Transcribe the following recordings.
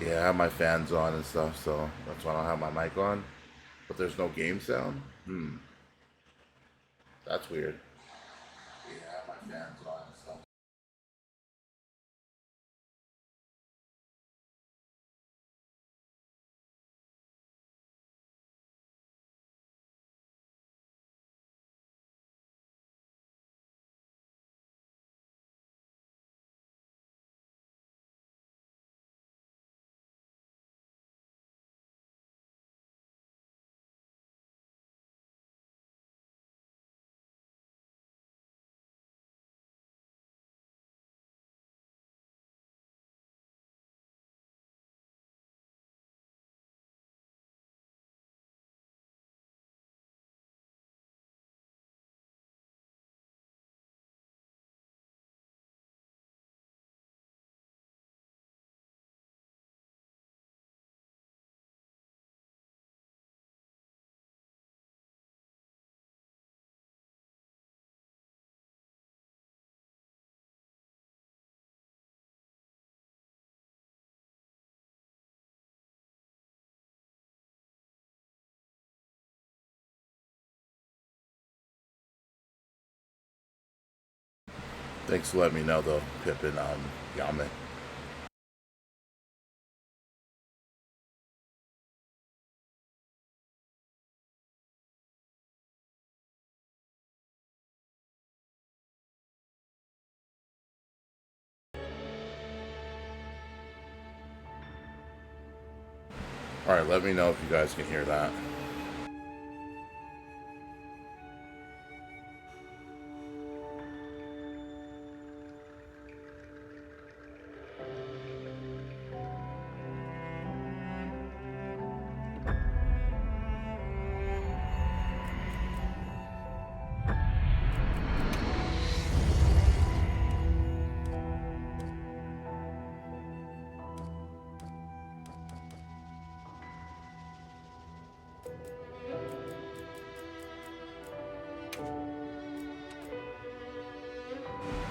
Yeah, I have my fans on and stuff, so that's why I don't have my mic on. But there's no game sound? That's weird. Yeah, I have my fans on and stuff. Thanks for letting me know, though, Pip and Yame. All right, let me know if you guys can hear that.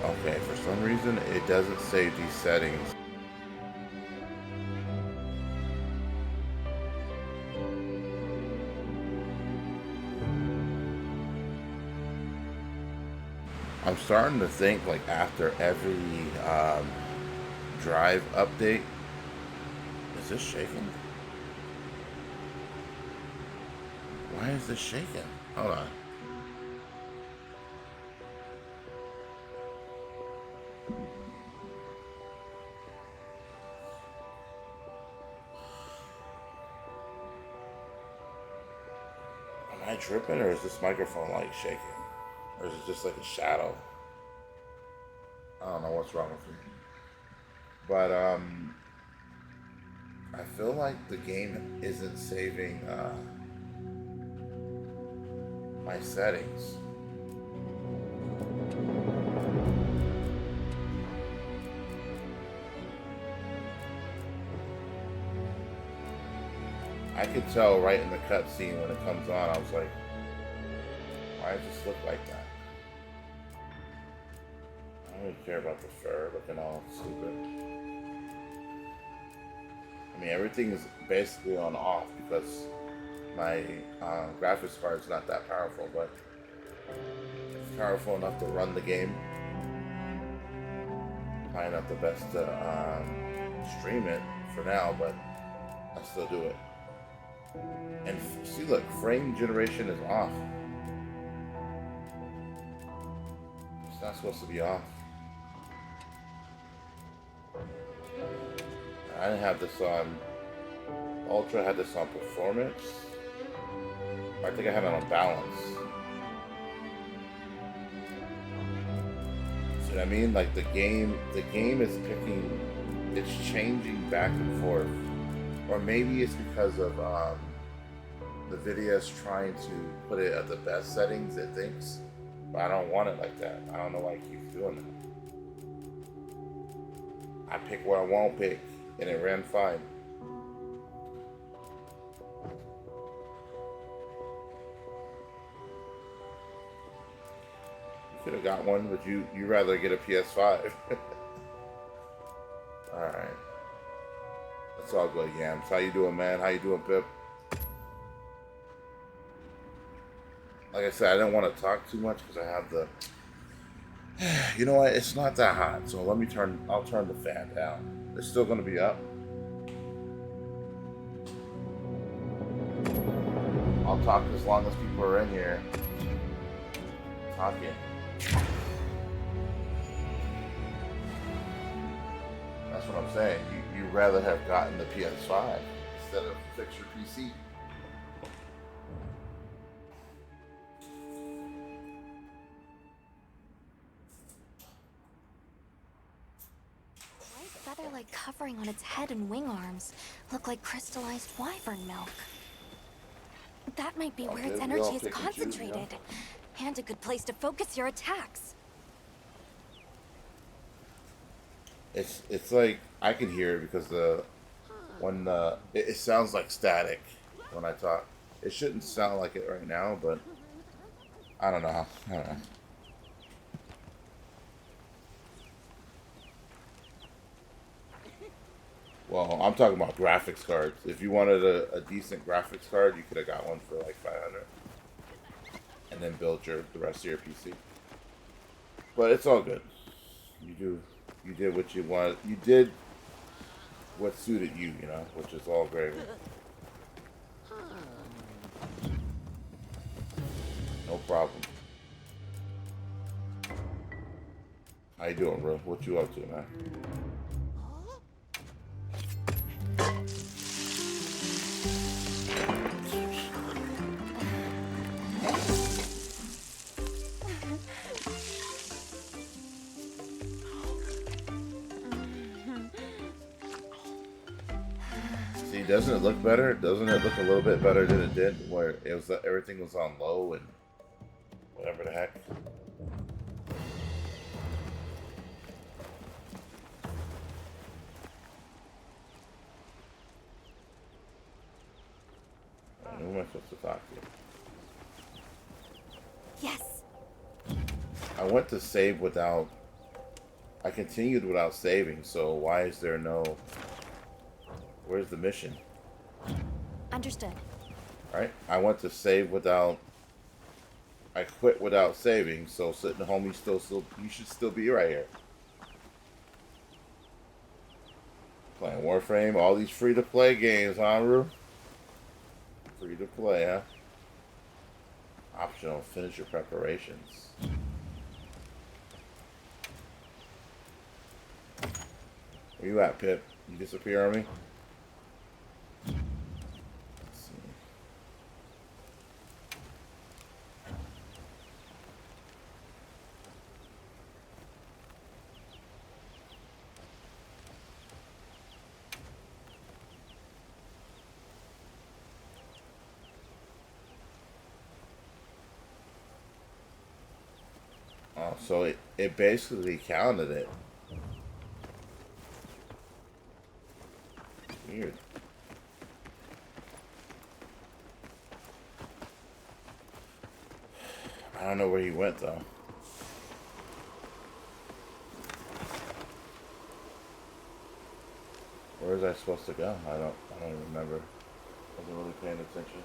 Okay, for some reason it doesn't save these settings. I'm starting to think like after every drive update, is this shaking? Why is this shaking? Hold on. Am I tripping or is this microphone like shaking? Or is it just like a shadow? I don't know what's wrong with me. But I feel like the game isn't saving my settings. I could tell right in the cutscene when it comes on, I was like, why does this look like that? I don't really care about the fur looking all stupid. I mean, everything is basically on off because my graphics card is not that powerful, but it's powerful enough to run the game. Probably not the best to stream it for now, but I still do it. And see, look, frame generation is off. It's not supposed to be off. I didn't have this on Ultra. I had this on performance. I think I had it on balance. See what I mean? Like the game is picking, it's changing back and forth, or maybe it's because of the video is trying to put it at the best settings. It thinks, but I don't want it like that. I don't know why it keeps doing that. I pick what I won't pick, and it ran fine. You could have got one, but you rather get a PS5. All right. It's all good, Yams. How you doing, man? How you doing, Pip? Like I said, I didn't want to talk too much because I have the. You know what? It's not that hot, so let me turn. I'll turn the fan down. It's still gonna be up. I'll talk as long as people are in here talking. That's what I'm saying. You'd rather have gotten the PS5 instead of fix your PC. White feather-like covering on its head and wing arms look like crystallized wyvern milk. That might be where its energy is concentrated, and a good place to focus your attacks. It's like I can hear it because it sounds like static when I talk. It shouldn't sound like it right now, but I don't know. I don't know. Well, I'm talking about graphics cards. If you wanted a decent graphics card, you could have got one for like 500, and then build the rest of your PC. But it's all good. You did what you wanted. You did what suited you, which is all great. No problem. How you doing, bro? What you up to, man? See, doesn't it look better? Doesn't it look a little bit better than it did where it was everything was on low and whatever the heck? Who am I supposed to talk to? Yes. I went to save without. I continued without saving, so why is there no. Where's the mission? Understood. Right? I went to save without. I quit without saving, so sitting home, you should still be right here. Playing Warframe, all these free-to-play games, huh, Rue? Free-to-play, huh? Optional, finish your preparations. Where you at, Pip? You disappear on me? Let's see. Oh, so it basically counted it. Weird. I don't know where he went though. Where was I supposed to go? I don't even remember. Wasn't really paying attention.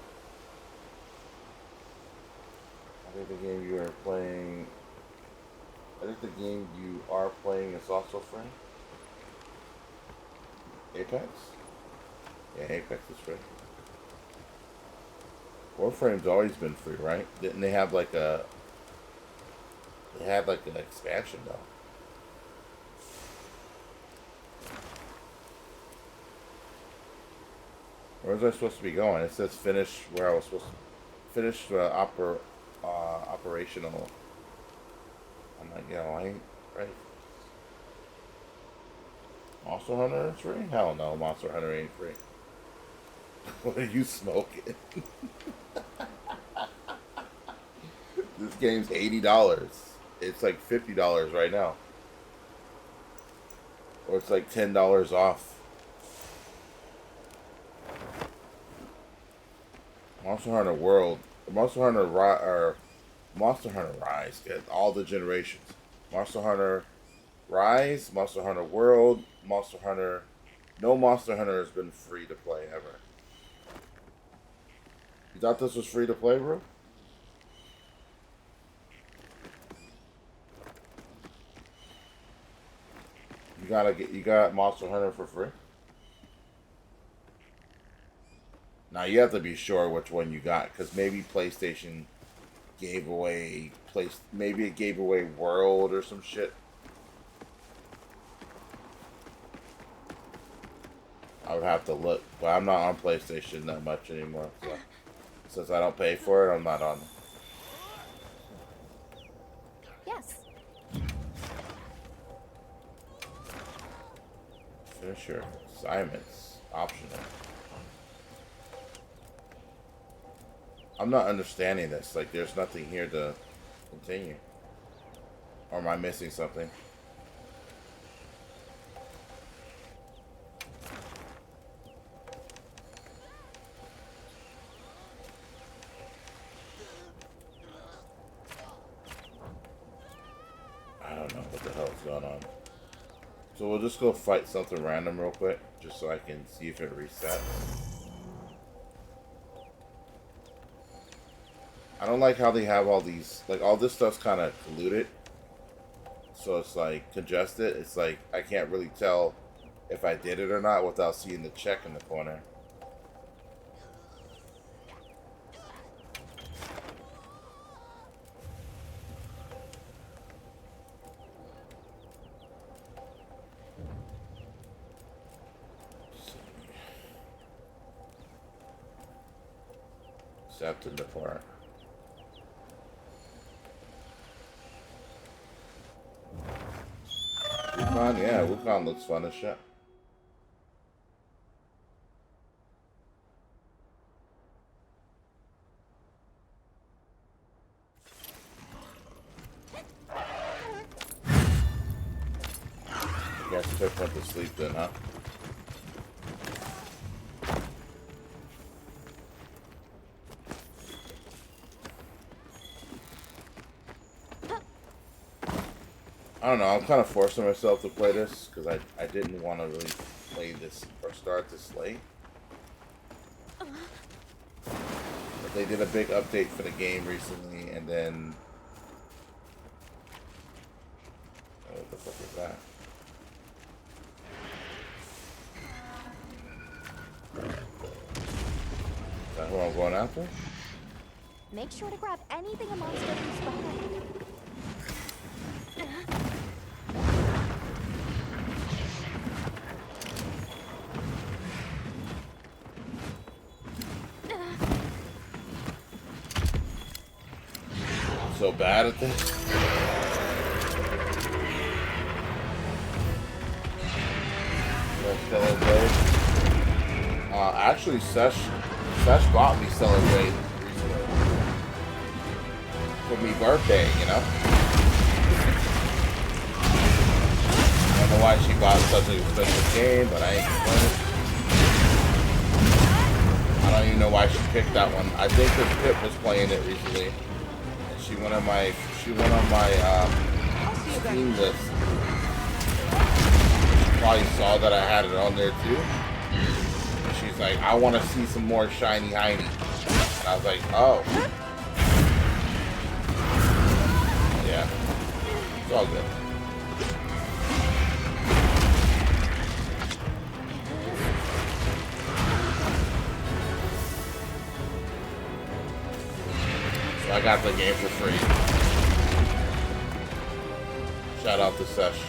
I think the game you are playing is also free. Apex? Yeah, Apex is free. Warframe's always been free, right? Didn't they have like a... They had like an expansion though. Where was I supposed to be going? It says finish where I was supposed to... Finish operational... I'm like, I ain't right. Monster Hunter is free? Hell no, Monster Hunter ain't free. What are you smoking? This game's $80. It's like $50 right now. Or it's like $10 off. Monster Hunter World, Monster Hunter Rise, get all the generations. Monster Hunter Rise, Monster Hunter World, Monster Hunter No Monster Hunter has been free to play ever. You thought this was free to play, bro? You got Monster Hunter for free? Now you have to be sure which one you got, because maybe PlayStation gave away maybe it gave away World or some shit. I would have to look, but I'm not on PlayStation that much anymore. So since I don't pay for it, I'm not on. Yes. Finish your assignments. Optional. I'm not understanding this. Like, there's nothing here to continue. Or am I missing something? I don't know what the hell is going on. So we'll just go fight something random real quick, just so I can see if it resets. I don't like how they have all these, like, all this stuff's kind of colluded. So it's like congested. It's like I can't really tell if I did it or not without seeing the check in the corner. Accept and depart. Wukong, yeah, Wukong looks fun as shit. You guys took went to sleep then, huh? I don't know, I'm kind of forcing myself to play this because I didn't want to really play this or start this late. But they did a big update for the game recently, and then... Oh, what the fuck is that? Is that who I'm going after? Make sure to grab anything a monster can spot. So bad at this. Actually, Sesh bought me Stellar Blade recently for me birthday, you know. I don't know why she bought such an expensive game, but I ain't complaining. I don't even know why she picked that one. I think that Pip was playing it recently. She went on my Steam list. She probably saw that I had it on there too. And she's like, I want to see some more shiny Heiny. And I was like, oh. Yeah. It's all good. So I got the game for free. Shout out to Sesh.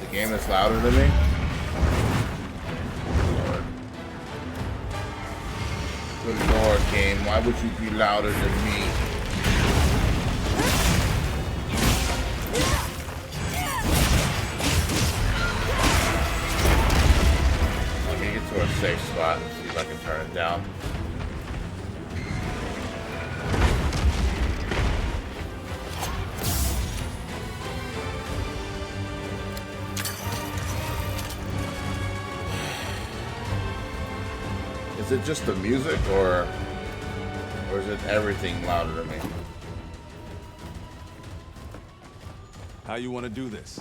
The game is louder than me? Lord. Good Lord, game. Why would you be louder than me? To a safe spot and see if I can turn it down. Is it just the music or Or is it everything louder than me? How you want to do this?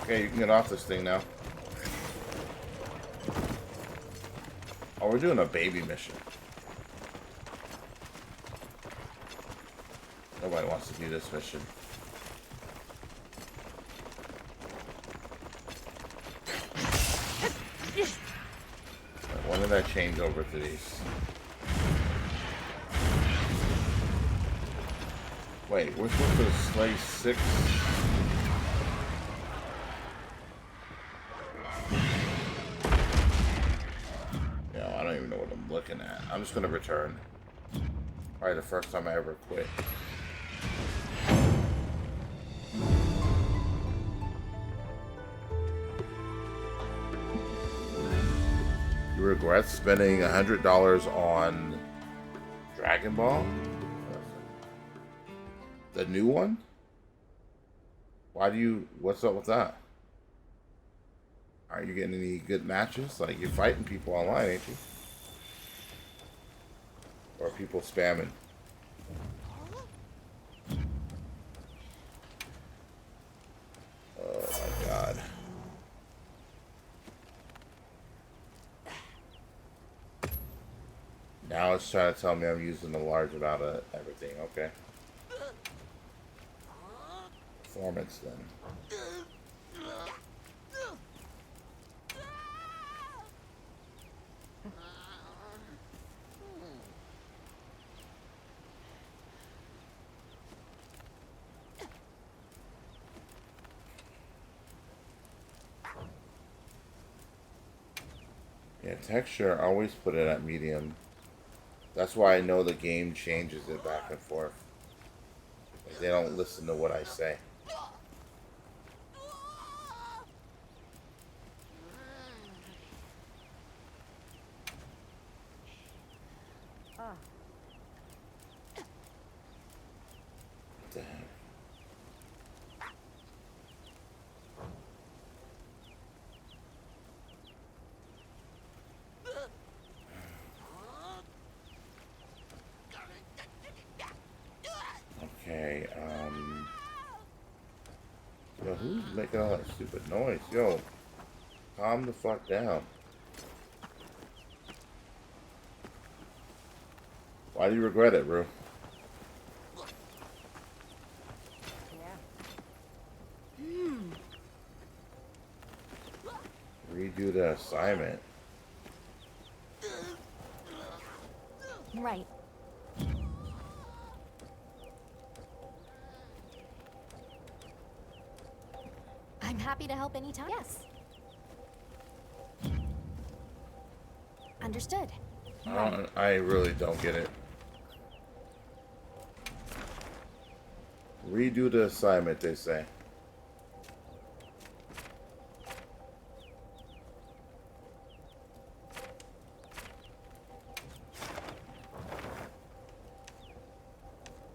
Okay, you can get off this thing now. Oh, we're doing a baby mission. Nobody wants to do this mission. When did I change over to these? Wait, we're supposed to slay 6? Yeah, I don't even know what I'm looking at. I'm just gonna return. Probably the first time I ever quit. You regret spending $100 on Dragon Ball? The new one? Why do you... What's up with that? Are you getting any good matches? Like, you're fighting people online, ain't you? Or are people spamming? Oh my god. Now it's trying to tell me I'm using a large amount of everything. Okay. Performance then. Yeah, texture, I always put it at medium. That's why I know the game changes it back and forth. Like, they don't listen to what I say. What the heck? Okay, yo, who's making all that stupid noise? Yo, calm the fuck down. Why do you regret it, bro? Redo the assignment. Right. I'm happy to help anytime. Yes. Understood. I really don't get it. Redo the assignment, they say.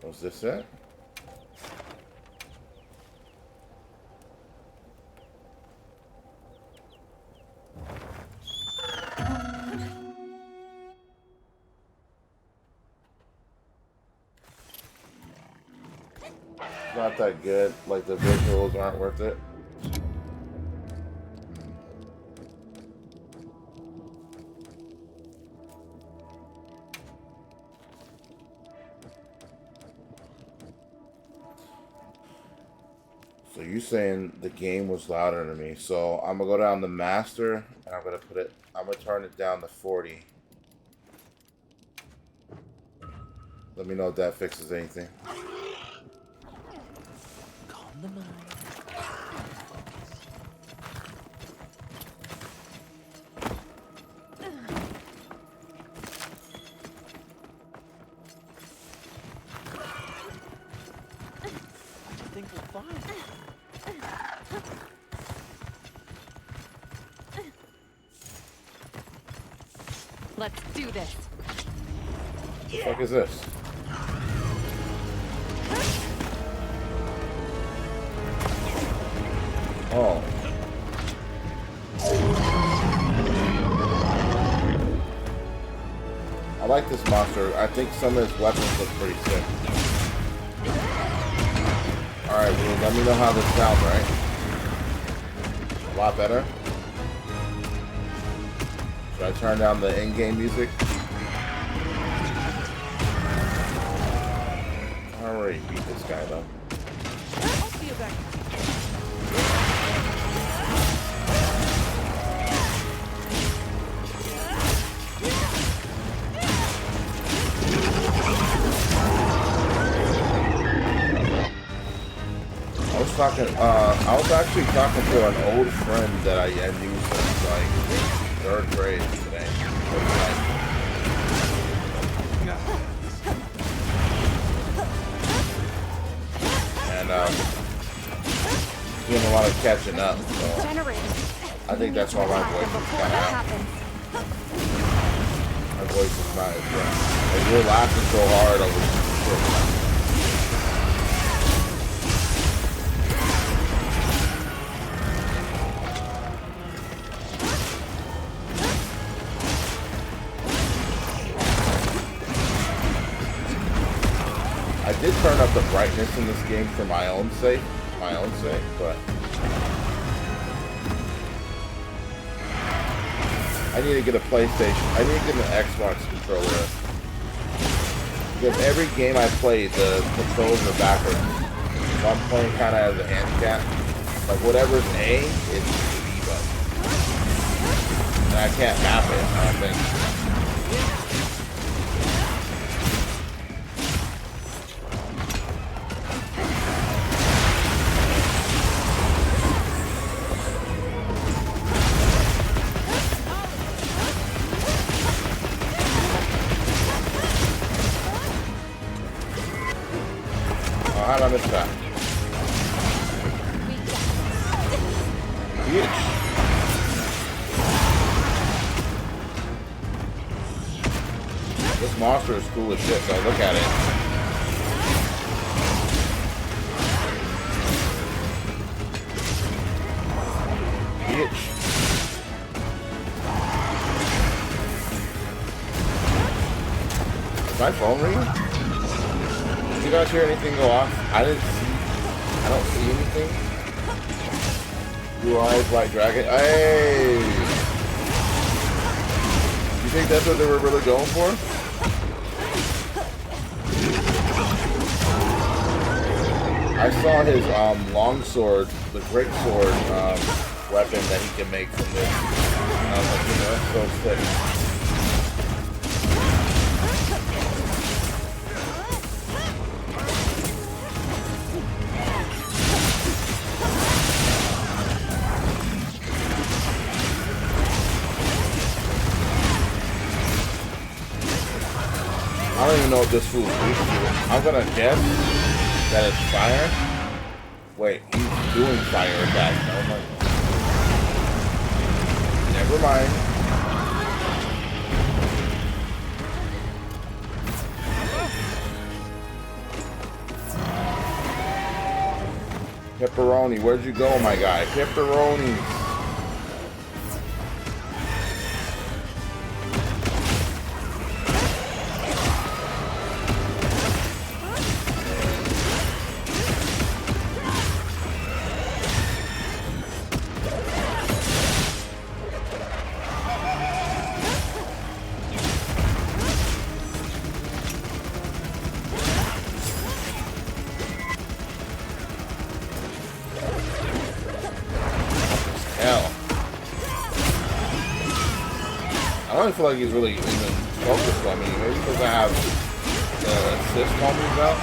Was this it? Not that good. Like, the visuals aren't worth it. So you saying the game was louder than me. So I'm gonna go down to master and I'm gonna turn it down to 40. Let me know if that fixes anything. Calm the mind. I think we're fine. Let's do this. What the fuck is this? Oh. I like this monster. I think some of his weapons look pretty sick. Alright, well, let me know how this sounds, right? A lot better. Should I turn down the in-game music? I already beat this guy, though. I'll see you back. I was actually talking to an old friend that I knew since like 3rd grade today. And doing a lot of catching up, so I think that's why my voice is kind of out. My voice is not as good. Like, we're laughing so hard over shit. I did turn up the brightness in this game for my own sake, but I need to get a PlayStation. I need to get an Xbox controller. Because every game I play, the controls are backwards. So I'm playing kind of as a handicap. Like whatever's A, it's the B button. And I can't map it, I don't think. How did I miss that? Bitch. This monster is cool as shit, though. Look at it. Bitch. Is my phone ringing? Did you guys hear anything go off? I don't see anything. Blue eyes, white dragon. Hey! You think that's what they were really going for? I saw his long sword, the great sword weapon that he can make from this. I was like, you know, that's so sick. I don't even know what this fool's weak to. I'm gonna guess that it's fire. Wait, he's doing fire attacks. No, never mind. Pepperoni, where'd you go, my guy? Pepperoni. I don't feel like he's really even focused on me. Maybe because I have the assist moments out.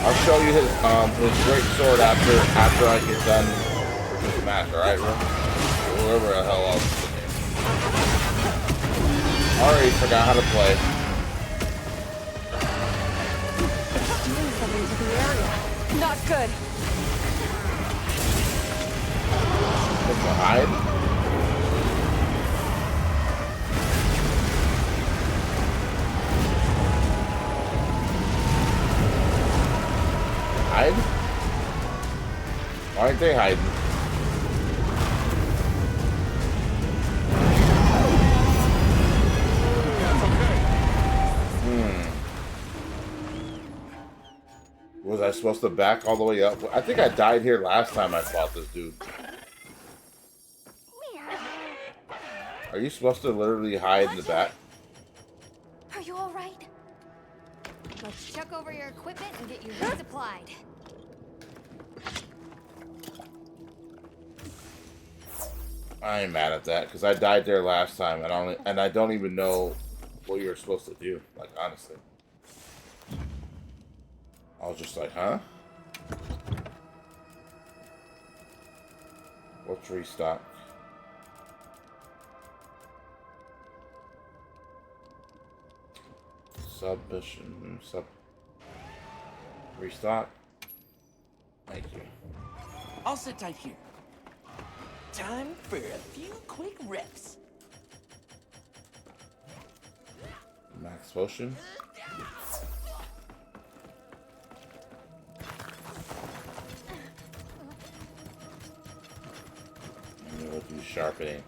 I'll show you his great sword after I get done with this match, alright, bro? Whoever the hell else is in here. Already forgot how to play. Doing something to the area. Not good. Supposed to hide? Hide? Why aren't they hiding? Was I supposed to back all the way up? I think I died here last time I fought this dude. Are you supposed to literally hide in the back? Are you all right? Let's check over your equipment and get you resupplied. I ain't mad at that because I died there last time and I don't even know what you were supposed to do. Like honestly, I was just like, huh? What's restock? Submission, restock. Thank you. I'll sit tight here. Time for a few quick reps. Max potion. And we'll do sharpening.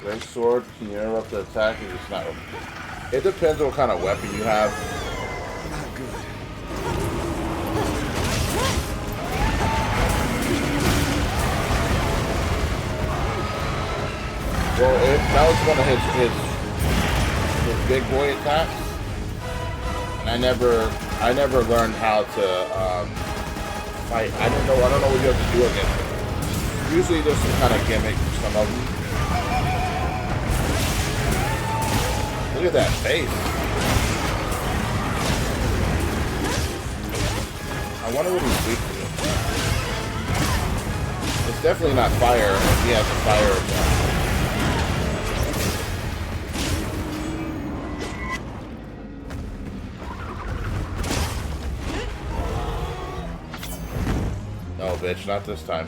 Great sword, can you interrupt the attack? Or just not? It depends on what kind of weapon you have. Not good. Well, that was one of his big boy attacks, and I never learned how to fight. I don't know what you have to do against him. Usually there's some kind of gimmick for some of them. Look at that face. I wonder what he's weak to. It's definitely not fire. He has a fire attack. No, bitch, not this time.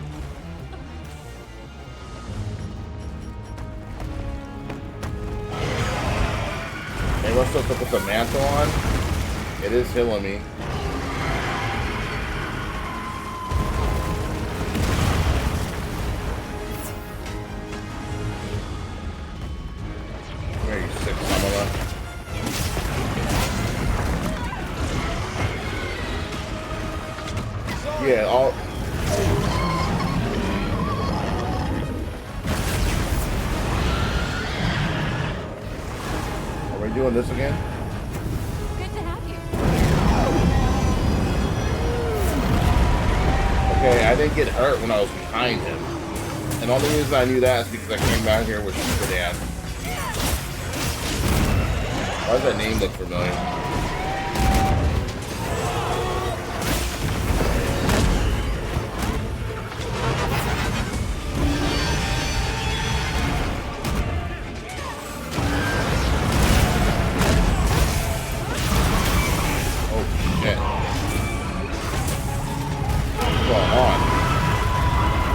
Maybe I'm supposed to put the mantle on. It is healing me. Here, you sick son of a... Yeah, all... Are we doing this again? Good to have you. Okay, I didn't get hurt when I was behind him. And the only reason I knew that is because I came down here with Super Dan. Why does that name look familiar?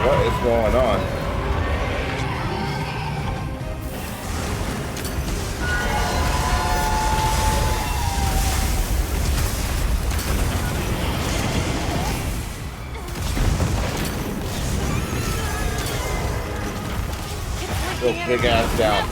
What is going on? Go big ass down.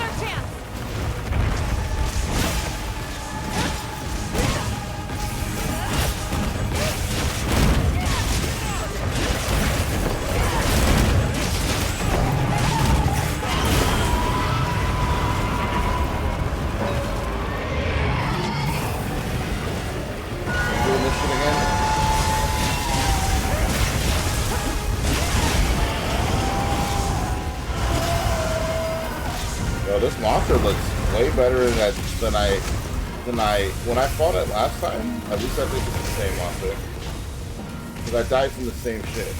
This monster looks way better than I when I fought it last time. At least I think it's the same monster. Because I died from the same shit.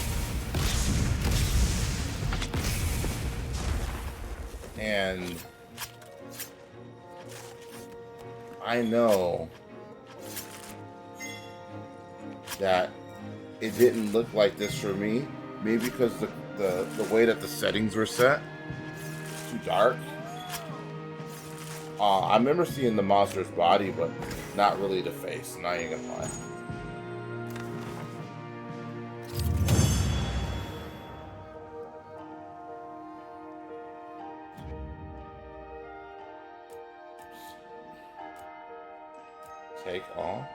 And I know that it didn't look like this for me. Maybe because the way that the settings were set, too dark. I remember seeing the monster's body, but not really the face. Not even gonna lie. Take all.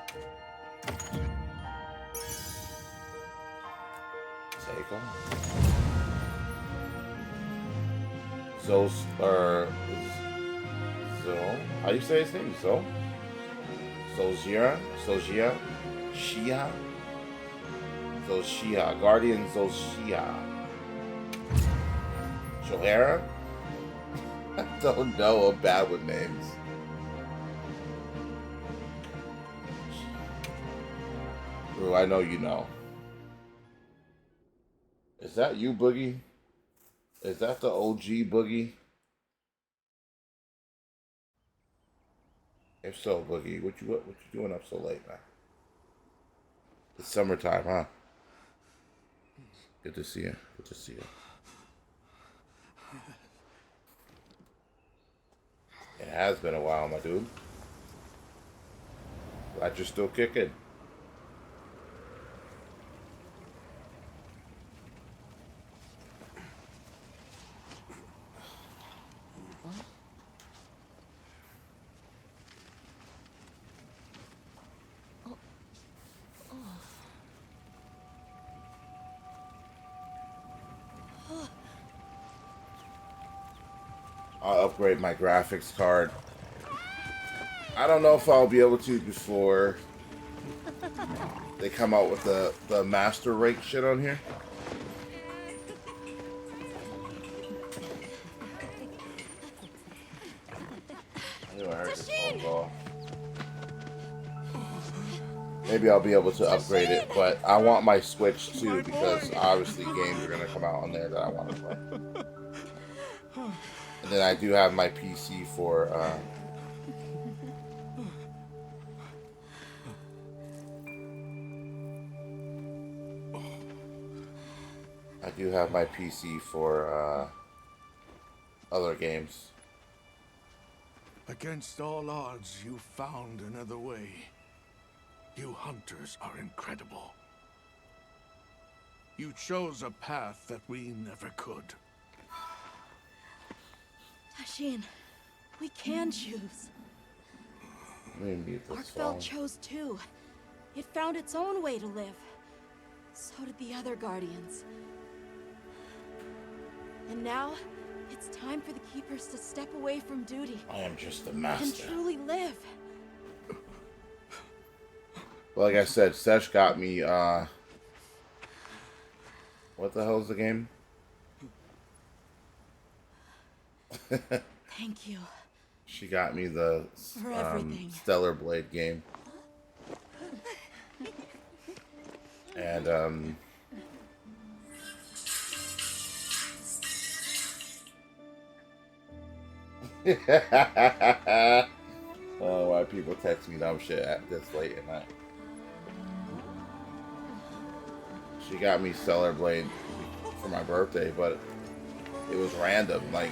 Take all. Zo, how do you say his name? Zoshia? Shia? Zoshia. Guardian Zoshia. Johara? I don't know. I'm bad with names. Ooh, I know you know. Is that you, Boogie? Is that the OG Boogie? If so, Boogie, what you doing up so late, man? It's summertime, huh? Good to see you. Good to see you. It has been a while, my dude. Glad you're still kicking. I'll upgrade my graphics card. I don't know if I'll be able to before they come out with the master rate shit on here. I knew I heard this phone call. Maybe I'll be able to upgrade it, but I want my Switch too because obviously games are gonna come out on there that I want to play. And then I do have my PC for other games. Against all odds, you found another way. You hunters are incredible. You chose a path that we never could. Tashin, we can choose. Arkfell chose too. It found its own way to live. So did the other Guardians. And now, it's time for the Keepers to step away from duty. I am just the master. And truly live. Well, like I said, Sesh got me, what the hell is the game? Thank you. She got me the Stellar Blade game. And, oh, why people text me dumb shit at this late at night. She got me Stellar Blade for my birthday, but it was random. Like,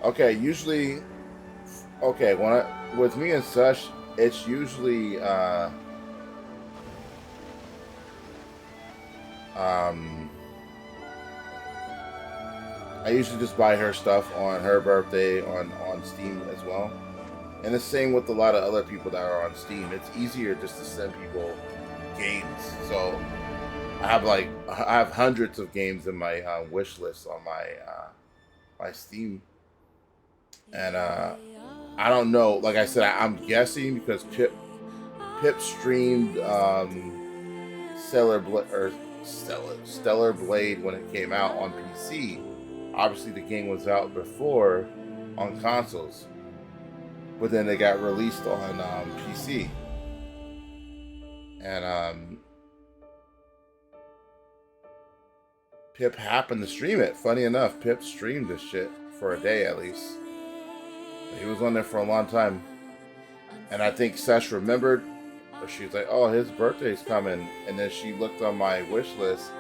okay, usually, okay, with me and Sush, it's usually, I usually just buy her stuff on her birthday on Steam as well. And the same with a lot of other people that are on Steam. It's easier just to send people games. So I have hundreds of games in my wish list on my Steam. And I don't know, like I said, I'm guessing because Pip streamed Stellar Blade when it came out on PC. Obviously, the game was out before on consoles, but then it got released on PC. And Pip happened to stream it. Funny enough, Pip streamed this shit for a day at least. He was on there for a long time. And I think Sesh remembered Or she's like, oh, his birthday's coming. And then she looked on my wish list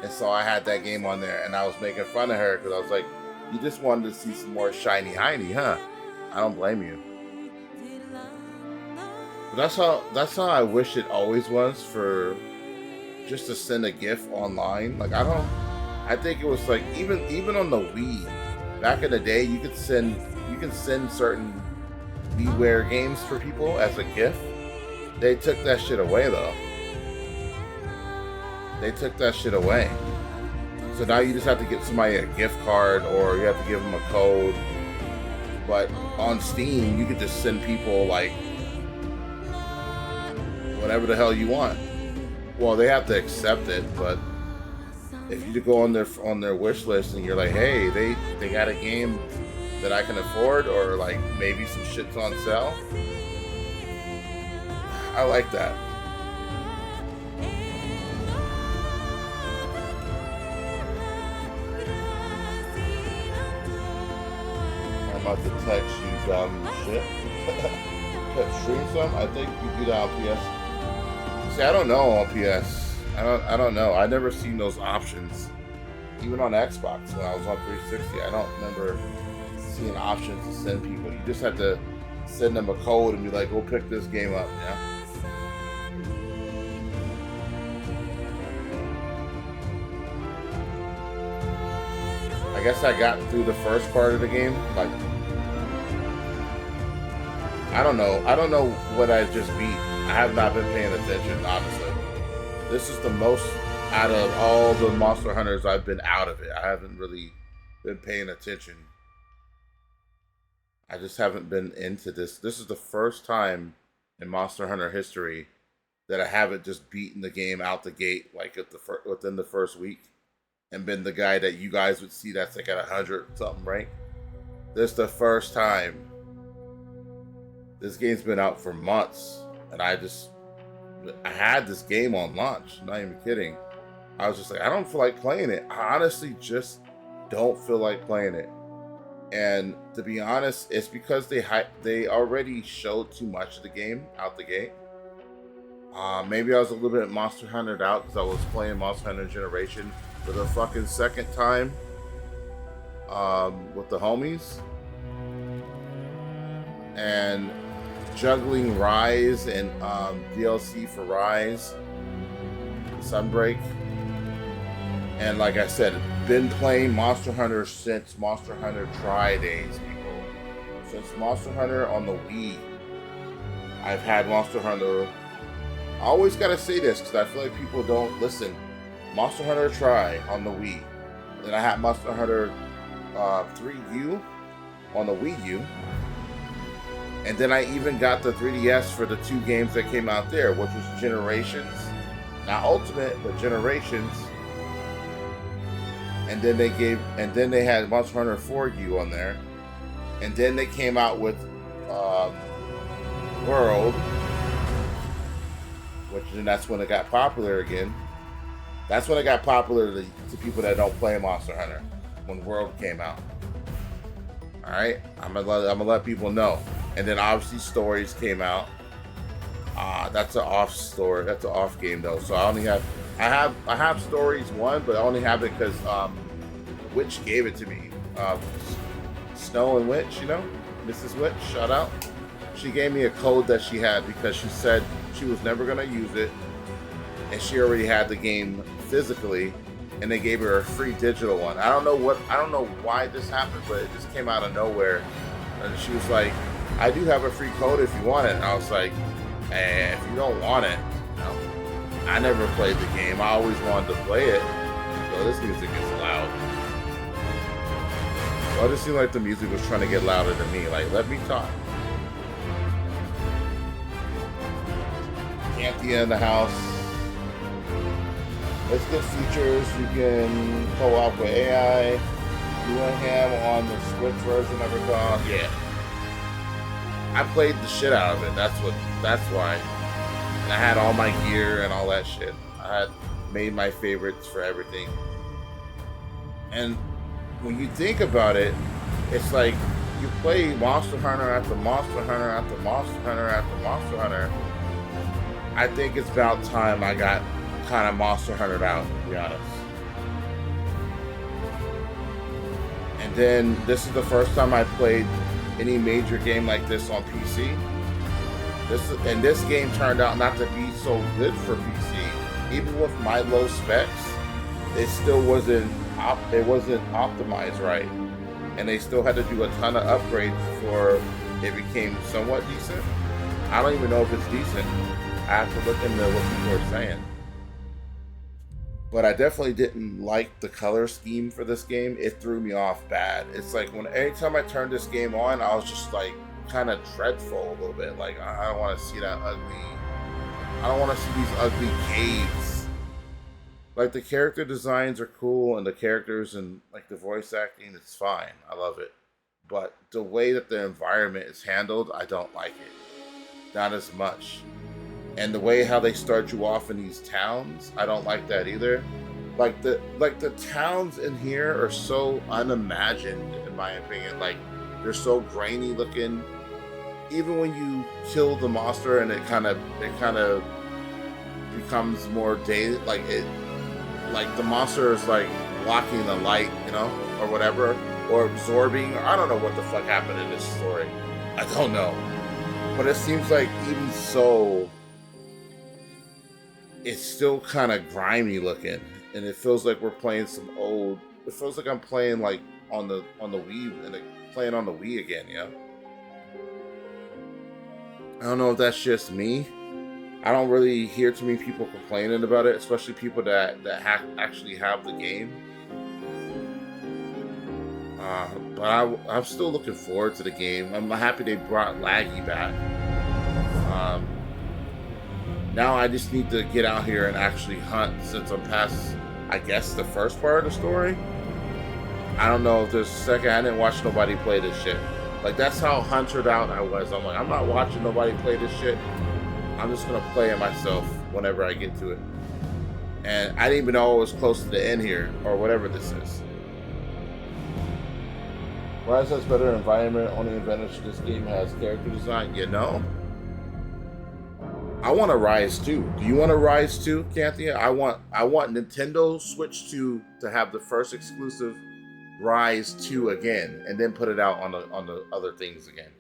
and saw I had that game on there. And I was making fun of her because I was like, you just wanted to see some more shiny Heidi, huh? I don't blame you. But that's how I wish it always was, for just to send a GIF online. Like, I think it was like even on the Wii back in the day, you can send certain WiiWare games for people as a GIF. They took that shit away though. They took that shit away. So now you just have to get somebody a gift card, or you have to give them a code. But on Steam, you could just send people like whatever the hell you want. Well, they have to accept it, but if you go on their wish list and you're like, hey, they got a game that I can afford, or like maybe some shit's on sale, I like that. I'm about to text you dumb shit. Stream some? I think you do that on PS. See, I don't know on PS. I don't know. I never seen those options. Even on Xbox when I was on 360, I don't remember seeing options to send people. You just had to send them a code and be like, go pick this game up, yeah? I guess I got through the first part of the game. Like, I don't know what I just beat. I have not been paying attention, honestly. This is the most out of all the Monster Hunters I've been out of it. I haven't really been paying attention. I just haven't been into this. This is the first time in Monster Hunter history that I haven't just beaten the game out the gate, like within the first week, and been the guy that you guys would see that's like at 100 something rank. This is the first time. This game's been out for months, and I had this game on launch. Not even kidding. I was just like, I don't feel like playing it. I honestly just don't feel like playing it. And to be honest, it's because they already showed too much of the game out the gate. Maybe I was a little bit Monster Huntered out because I was playing Monster Hunter Generation for the fucking second time with the homies. And juggling Rise and DLC for Rise, Sunbreak. And like I said, been playing Monster Hunter since Monster Hunter Tri days, people. Since Monster Hunter on the Wii, I've had Monster Hunter. I always gotta say this because I feel like people don't listen. Monster Hunter Tri on the Wii. Then I had Monster Hunter 3U on the Wii U. And then I even got the 3DS for the two games that came out there, which was Generations. Not Ultimate, but Generations. And then they had Monster Hunter 4U on there. And then they came out with World, and that's when it got popular again. That's when it got popular to people that don't play Monster Hunter, when World came out. Alright? I'm gonna let people know. And then obviously Stories came out. That's an off story. That's an off game though. So I have Stories 1, but I only have it because Witch gave it to me. Snow and Witch, you know? Mrs. Witch, shout out. She gave me a code that she had because she said she was never gonna use it. And she already had the game physically, and they gave her a free digital one. I don't know why this happened, but it just came out of nowhere. And she was like, I do have a free code if you want it. And I was like, if you don't want it, no. I never played the game. I always wanted to play it. So this music is loud. Well, it just seemed like the music was trying to get louder than me. Like, let me talk. Anthea in the house. Let's get features. You can co-op with AI. You want him on the Switch version of it? Yeah. I played the shit out of it. That's why. And I had all my gear and all that shit. I had made my favorites for everything. And when you think about it, it's like you play Monster Hunter after Monster Hunter after Monster Hunter after Monster Hunter. I think it's about time I got kind of Monster Hunter out, to be honest. And then this is the first time I played any major game like this on PC. This game turned out not to be so good for PC. Even with my low specs, it still wasn't optimized right, and they still had to do a ton of upgrades before it became somewhat decent. I don't even know if it's decent. I have to look into what people are saying. But I definitely didn't like the color scheme for this game. It threw me off bad. It's like anytime I turned this game on, I was just like kind of dreadful a little bit. Like, I don't want to see that ugly. I don't want to see these ugly caves. Like, the character designs are cool, and the characters and like the voice acting, it's fine. I love it. But the way that the environment is handled, I don't like it. Not as much. And the way how they start you off in these towns, I don't like that either. Like the towns in here are so unimagined, in my opinion. Like, they're so grainy looking. Even when you kill the monster and it kind of becomes more dated, like the monster is like blocking the light, you know, or whatever, or absorbing. I don't know what the fuck happened in this story. I don't know. But it seems like even so, it's still kind of grimy looking, and it feels like we're playing some old. It feels like I'm playing like on the Wii, and playing on the Wii again, yeah. I don't know if that's just me. I don't really hear too many people complaining about it, especially people that actually have the game. But I'm still looking forward to the game. I'm happy they brought Laggy back. Now I just need to get out here and actually hunt, since I'm past, I guess, the first part of the story. I don't know if there's a second. I didn't watch nobody play this shit. Like, that's how huntered out I was. I'm like, I'm not watching nobody play this shit. I'm just gonna play it myself whenever I get to it. And I didn't even know it was close to the end here, or whatever this is. Rise has better environment. Only advantage this game has character design. You know? I want a Rise 2. Do you want a Rise 2, Canthia? I want Nintendo Switch 2 to have the first exclusive Rise 2 again, and then put it out on the other things again.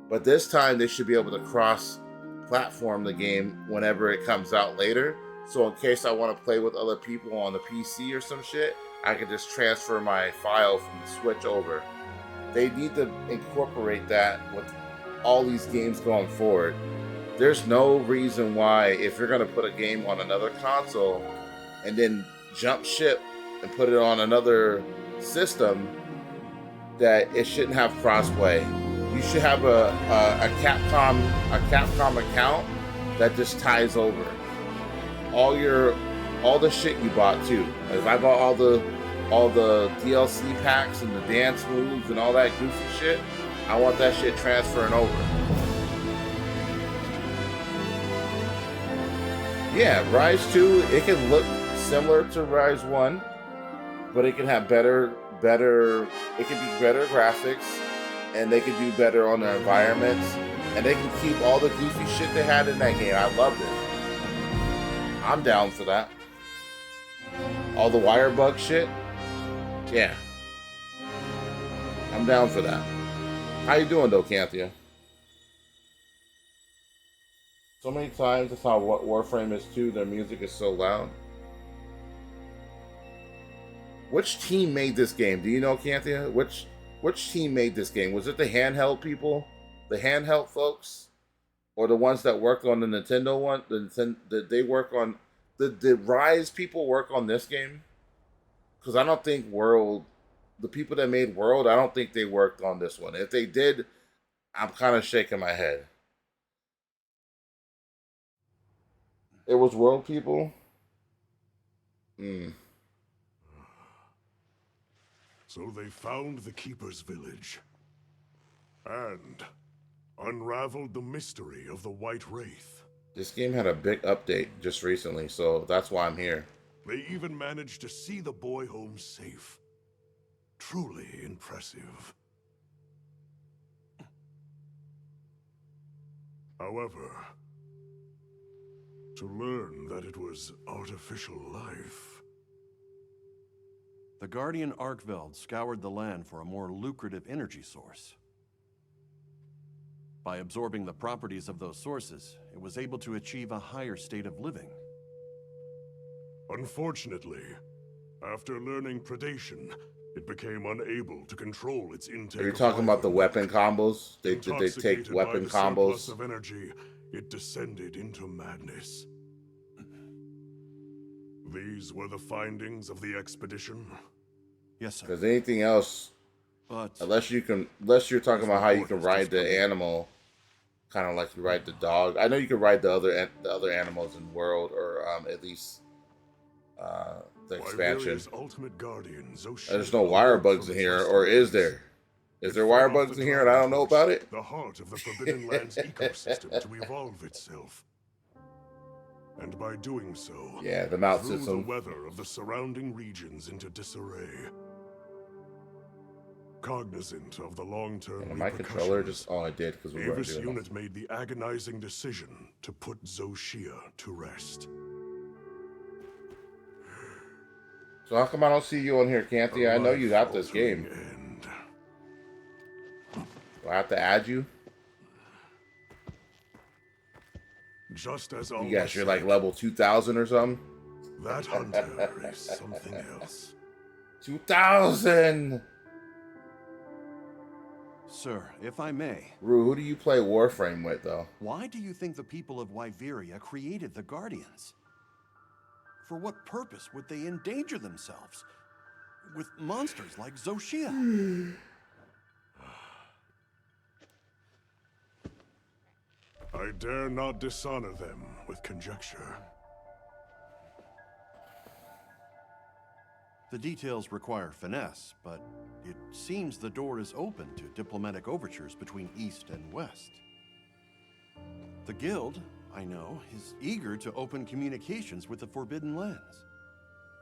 But this time they should be able to cross-platform the game whenever it comes out later. So in case I want to play with other people on the PC or some shit, I can just transfer my file from the Switch over. They need to incorporate that with all these games going forward. There's no reason why, if you're going to put a game on another console and then jump ship and put it on another system, that it shouldn't have crossplay. You should have a Capcom account that just ties over all the shit you bought too. If I bought all the DLC packs and the dance moves and all that goofy shit, I want that shit transferring over. Yeah, Rise 2, it can look similar to Rise 1, but it can have better graphics, and they can do better on the environments, and they can keep all the goofy shit they had in that game. I loved it. I'm down for that. All the wire bug shit, yeah. I'm down for that. How you doing though, Canthia? So many times, that's how Warframe is too. Their music is so loud. Which team made this game? Do you know, Canthia? Which team made this game? Was it the handheld people? The handheld folks? Or the ones that worked on the Nintendo one? Did they work on... Did Rise people work on this game? Because I don't think World... The people that made World, I don't think they worked on this one. If they did, I'm kind of shaking my head. It was World people? So they found the Keeper's village and unraveled the mystery of the White Wraith. This game had a big update just recently, so that's why I'm here. They even managed to see the boy home safe. Truly impressive. However, To learn that it was artificial life. The Guardian MHWilds scoured the land for a more lucrative energy source. By absorbing the properties of those sources, it was able to achieve a higher state of living. Unfortunately, after learning predation, it became unable to control its intake. Are you talking about the weapon combos? Did they take Intoxicated weapon by the surplus combos? of energy, it descended into madness. These were the findings of the expedition. Yes, sir. Because anything else, But unless you're talking about how you can ride the animal, kind of like you ride the dog. I know you can ride the other animals in world, or at least the expansion. Ultimate guardian, There's no wire bugs in here, or is there? Is there wire bugs in here and I don't know about it? The heart of the Forbidden Lands ecosystem to evolve itself. And by doing so, yeah, the mount threw system. the weather of the surrounding regions into disarray. Cognizant of the long-term My controller just I did because we weren't Avis doing unit made the agonizing decision to put Zoshia to rest. So how come I don't see you on here, Canthy? I know you got this game. End. Do I have to add you? Just as You guys, you're like level 2,000 or something? that hunter is something else. 2,000! sir, if I may, Rue, who do you play Warframe with, though? why do you think the people of Wyveria created the Guardians? For what purpose would they endanger themselves with monsters like Zoshia? I dare not dishonor them with conjecture. The details require finesse, but it seems the door is open to diplomatic overtures between East and West. The Guild, I know, is eager to open communications with the Forbidden Lands.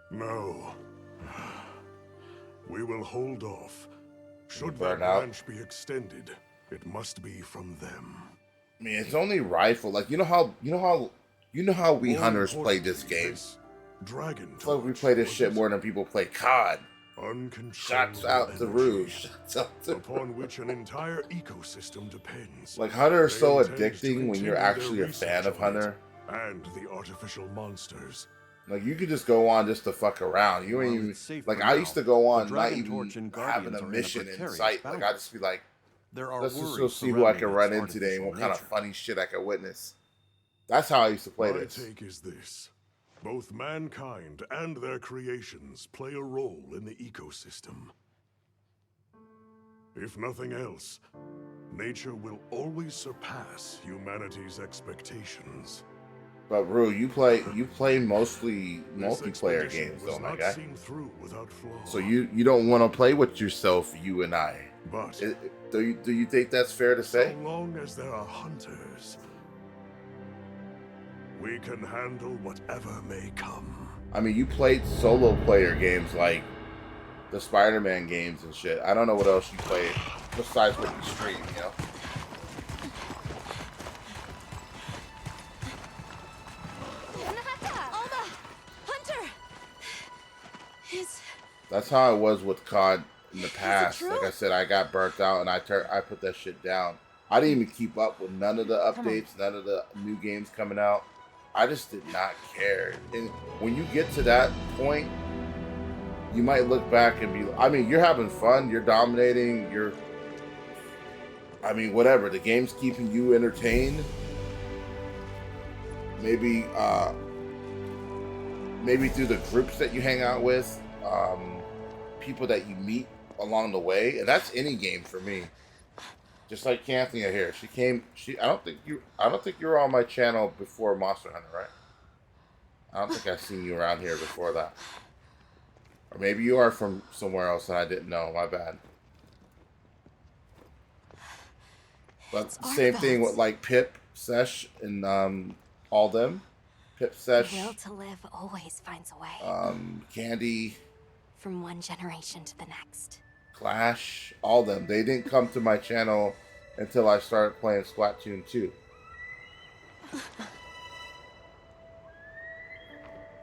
No. We will hold off. Should Burn that out. branch be extended, it must be from them. I mean, it's only rifle. Like, you know how we More hunters play importantly, this game. Dragon It's like we torch, play this was shit it? more than people play COD. Uncontrollable Shots out the energy, roof. Shots out the upon which an entire ecosystem depends. Like, Hunter is They so intend to addicting when continue you're their actually a research fan of on it, Hunter. and the artificial monsters. Like, you could just go on just to fuck around. You ain't Well, even it's safe like for I now. used to go on The not Dragon even Torch and having Guardians a are in a mission in precarious sight. Like, boundary. I'd just be like, There are let's just go worries see who I can surrounding run its into today and what kind of artificial funny shit I can witness. That's how I used to play My this. take is this. Both mankind and their creations play a role in the ecosystem. If nothing else, nature will always surpass humanity's expectations. But Rue, you play mostly This multiplayer expedition games, was though, my not guy. seen through without flaw. So you don't want to play with yourself, you and I. But Do you think that's fair to so say? long as there are hunters, we can handle whatever may come. I mean, you played solo player games like the Spider-Man games and shit. I don't know what else you played besides what you stream, you know? Alma! Hunter! That's how I was with COD in the past. true? Like I said, I got burnt out and I put that shit down. I didn't even keep up with none of the updates, none of the new games coming out. I just did not care. And when you get to that point, you might look back and be, I mean, you're having fun, you're dominating, I mean, whatever. The game's keeping you entertained. Maybe through the groups that you hang out with, people that you meet along the way, and that's any game for me. Just like Canthia here, I don't think you were on my channel before Monster Hunter, right? I don't think I've seen you around here before that. Or maybe you are from somewhere else and I didn't know. My bad. But same thing with like Pip, Sesh, and all them. Pip, Sesh, The will to live always finds a way. Candy, From one generation to the next. Clash, all them. They didn't come to my channel until I started playing Splatoon 2.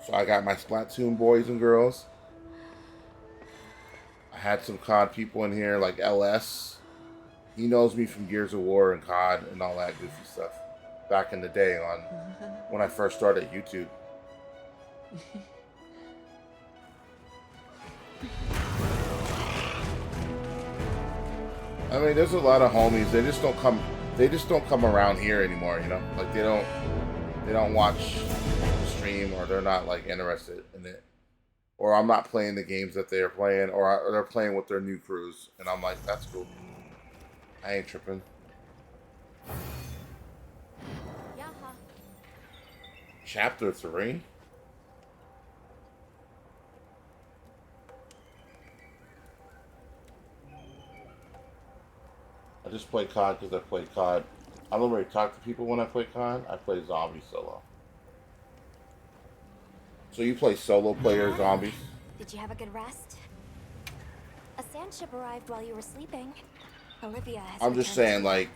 So I got my Splatoon boys and girls. I had some COD people in here, like LS. He knows me from Gears of War and COD and all that goofy stuff back in the day on when I first started YouTube. I mean, there's a lot of homies. They just don't come. They just don't come around here anymore. You know, like they don't watch the stream, or they're not like interested in it, or I'm not playing the games that they're playing, or they're playing with their new crews, and I'm like, that's cool. I ain't tripping. Chapter 3. I just play COD because I play COD. I don't really talk to people when I play COD. I play zombie solo. So you play solo player zombies? Did you have a good rest? A sand ship arrived while you were sleeping. Olivia has I'm just saying, like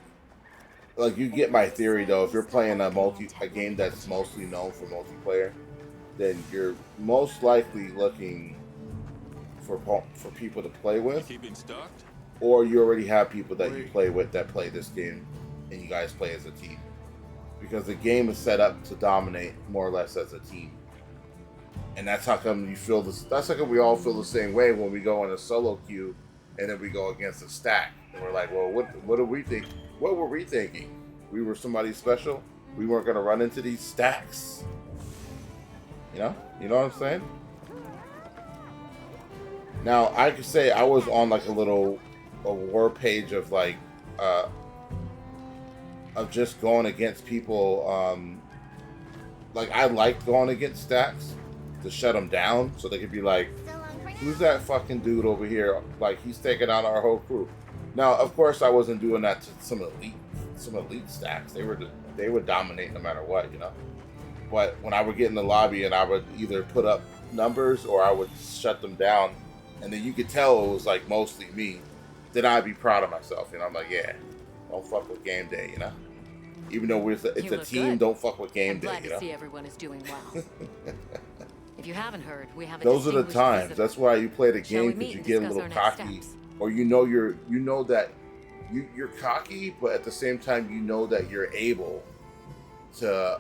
you get my theory though. If you're playing a game that's mostly known for multiplayer, then you're most likely looking for people to play with. Keeping stocked? Or you already have people that you play with that play this game, and you guys play as a team. Because the game is set up to dominate more or less as a team. And that's how come you feel this. That's how come we all feel the same way when we go in a solo queue, and then we go against a stack, and we're like, well, what do we think? What were we thinking? We were somebody special. We weren't gonna run into these stacks. You know what I'm saying? Now I could say I was on like a war page of like of just going against people. Like I liked going against stacks to shut them down, so they could be like, "Who's that fucking dude over here? Like he's taking out our whole crew." Now, of course, I wasn't doing that to some elite stacks. They would dominate no matter what, you know. But when I would get in the lobby and I would either put up numbers or I would shut them down, and then you could tell it was like mostly me, then I'd be proud of myself. You know, I'm like, yeah, don't fuck with Gameday, you know. Even though it's a team, good. don't fuck with Gameday, I'm glad you know. to see everyone is doing well. If you haven't heard, we have a Those are the distinguished times. visitor. That's why you play the Shall we game, because meet you and get a discuss little our next cocky, steps? or you know that you're cocky, but at the same time you know that you're able to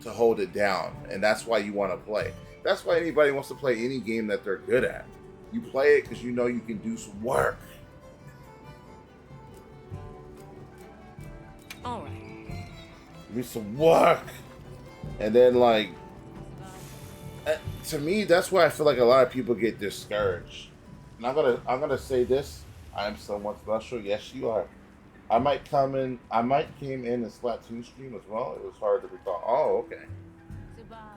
hold it down, and that's why you want to play. That's why anybody wants to play any game that they're good at. You play it because you know you can do some work. All right. Give me some work, and then like. To me, that's why I feel like a lot of people get discouraged. And I'm gonna say this: I am somewhat special. Yes, you are. I might came in a Splatoon stream as well. It was hard to recall. Oh, okay.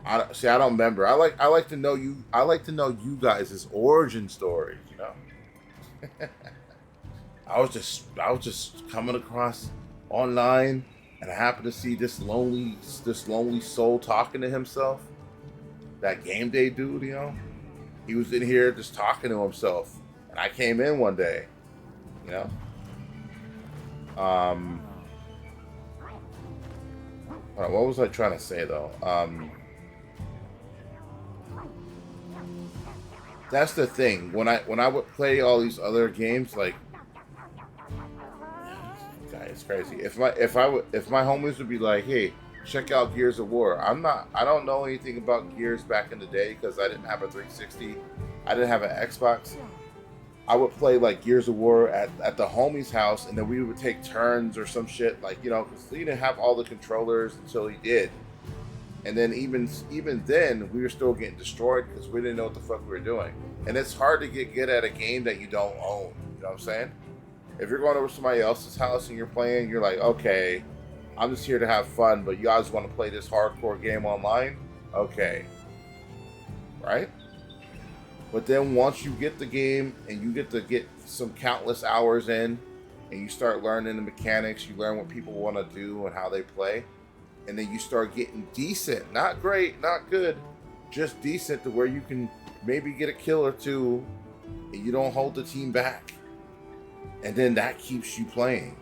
I don't remember. I like to know you. I like to know you guys' origin stories. You know. I was just coming across online, and I happened to see this lonely soul talking to himself. That Gameday dude, you know, he was in here just talking to himself, and I came in one day, you know. What was I trying to say though? That's the thing. When I would play all these other games, like, God, it's crazy. If my homies would be like, hey, check out Gears of War. I don't know anything about Gears back in the day because I didn't have a 360. I didn't have an Xbox. I would play like Gears of War at the homie's house, and then we would take turns or some shit, like, you know, because he didn't have all the controllers until he did. And then even then, we were still getting destroyed because we didn't know what the fuck we were doing. And it's hard to get good at a game that you don't own. You know what I'm saying? If you're going over to somebody else's house and you're playing, you're like, okay, I'm just here to have fun, but you guys want to play this hardcore game online? Okay. Right? But then once you get the game and you get to get some countless hours in and you start learning the mechanics, you learn what people want to do and how they play, and then you start getting decent, not great, not good, just decent to where you can maybe get a kill or two and you don't hold the team back. And then that keeps you playing.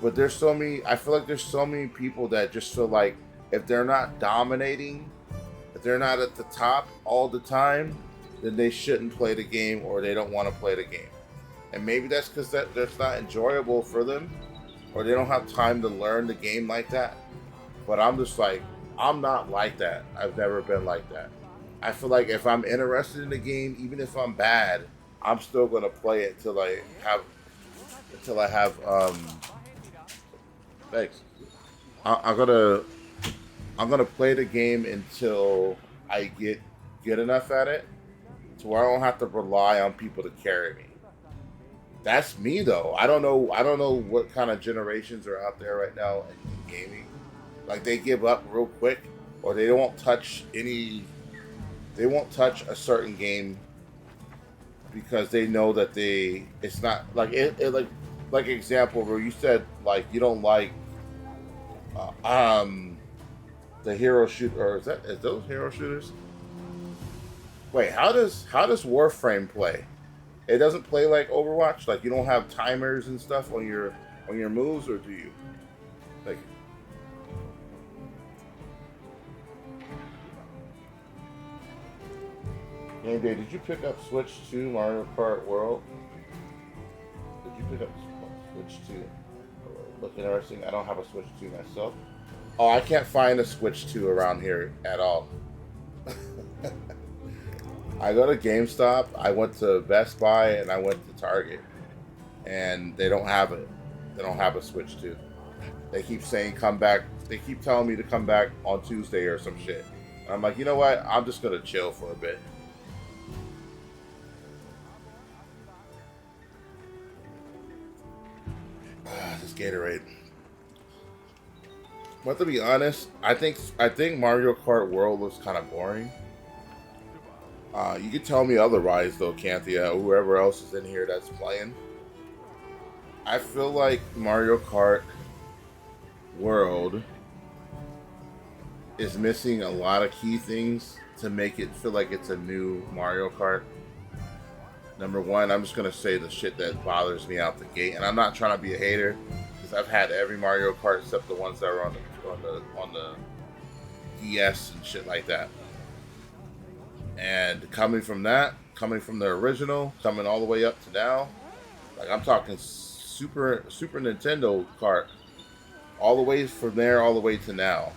But I feel like there's so many people that just feel like if they're not dominating, if they're not at the top all the time, then they shouldn't play the game, or they don't want to play the game. And maybe that's because that's not enjoyable for them, or they don't have time to learn the game like that. But I'm just like, I'm not like that. I've never been like that. I feel like if I'm interested in the game, even if I'm bad, I'm still gonna play it till I have thanks. I'm gonna play the game until I get good enough at it to where I don't have to rely on people to carry me. That's me though. I don't know what kind of generations are out there right now in gaming. Like they give up real quick, or they won't touch a certain game because they know that it's not like like example where you said like you don't like the hero shoot, or is those hero shooters? Wait, how does Warframe play? It doesn't play like Overwatch. Like you don't have timers and stuff on your moves, or do you? Like, Gameday, did you pick up Switch 2 Mario Kart World? Did you pick up Switch 2? Look interesting. I don't have a Switch 2 myself. Oh, I can't find a Switch 2 around here at all. I go to GameStop, I went to Best Buy, and I went to Target. And they don't have it. They don't have a Switch 2. They keep saying come back. They keep telling me to come back on Tuesday or some shit. And I'm like, you know what? I'm just going to chill for a bit. This Gatorade. But to be honest, I think Mario Kart World looks kind of boring. You can tell me otherwise, though, Canthia, or whoever else is in here that's playing. I feel like Mario Kart World is missing a lot of key things to make it feel like it's a new Mario Kart. Number one, I'm just going to say the shit that bothers me out the gate. And I'm not trying to be a hater, because I've had every Mario Kart except the ones that are on the DS and shit like that. And coming from the original, coming all the way up to now, like I'm talking Super Nintendo Kart, all the way from there all the way to now.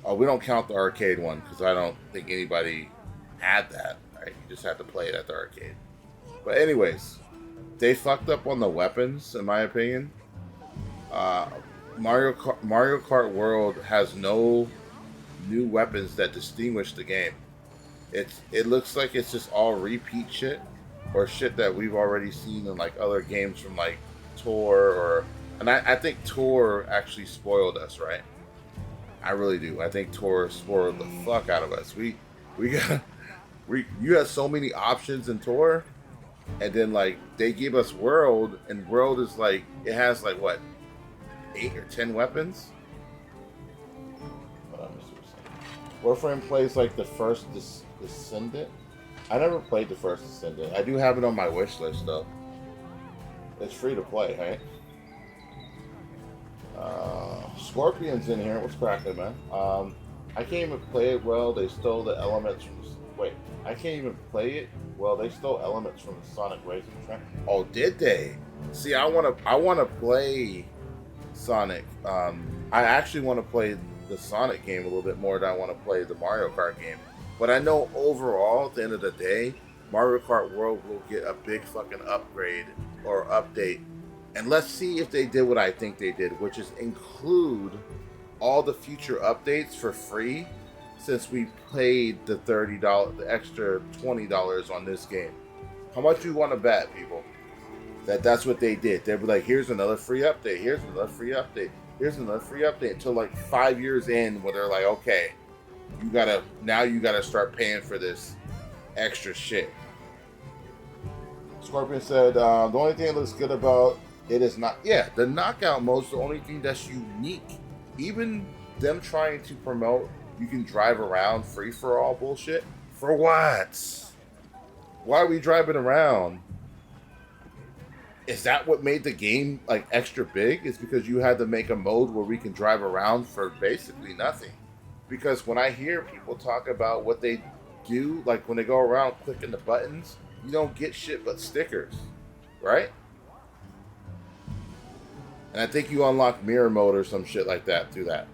Oh, we don't count the arcade one because I don't think anybody had that. Right? You just had to play it at the arcade. But anyways, they fucked up on the weapons, in my opinion. Mario Kart World has no new weapons that distinguish the game. It looks like it's just all repeat shit, or shit that we've already seen in like other games from like Tour, and I think Tour actually spoiled us, right? I really do. I think Tour spoiled the fuck out of us. You had so many options in Tour, and then like they gave us World, and World is like it has like what 8 or 10 weapons. Warframe plays like the first Descendant. I never played the first Descendant. I do have it on my wish list though. It's free to play, right? Scorpion's in here. What's cracking, man? I can't even play it well. They stole the elements from. Wait, I can't even play it well. They stole elements from the Sonic Racing track. Oh, did they? See, I wanna play Sonic. I actually want to play the Sonic game a little bit more than I want to play the Mario Kart game. But I know overall, at the end of the day, Mario Kart World will get a big fucking upgrade or update. And let's see if they did what I think they did, which is include all the future updates for free since we paid the $30, the extra $20 on this game. How much do you want to bet, people? That's what they did. They were like, here's another free update, here's another free update, here's another free update, until like 5 years in where they're like, okay, you gotta start paying for this extra shit. Scorpion said, the only thing that looks good about it is the knockout mode's the only thing that's unique. Even them trying to promote you can drive around free for all bullshit. For what? Why are we driving around? Is that what made the game like extra big? Is because you had to make a mode where we can drive around for basically nothing. because when I hear people talk about what they do, like when they go around clicking the buttons, you don't get shit but stickers, right? And I think you unlock mirror mode or some shit like that through that.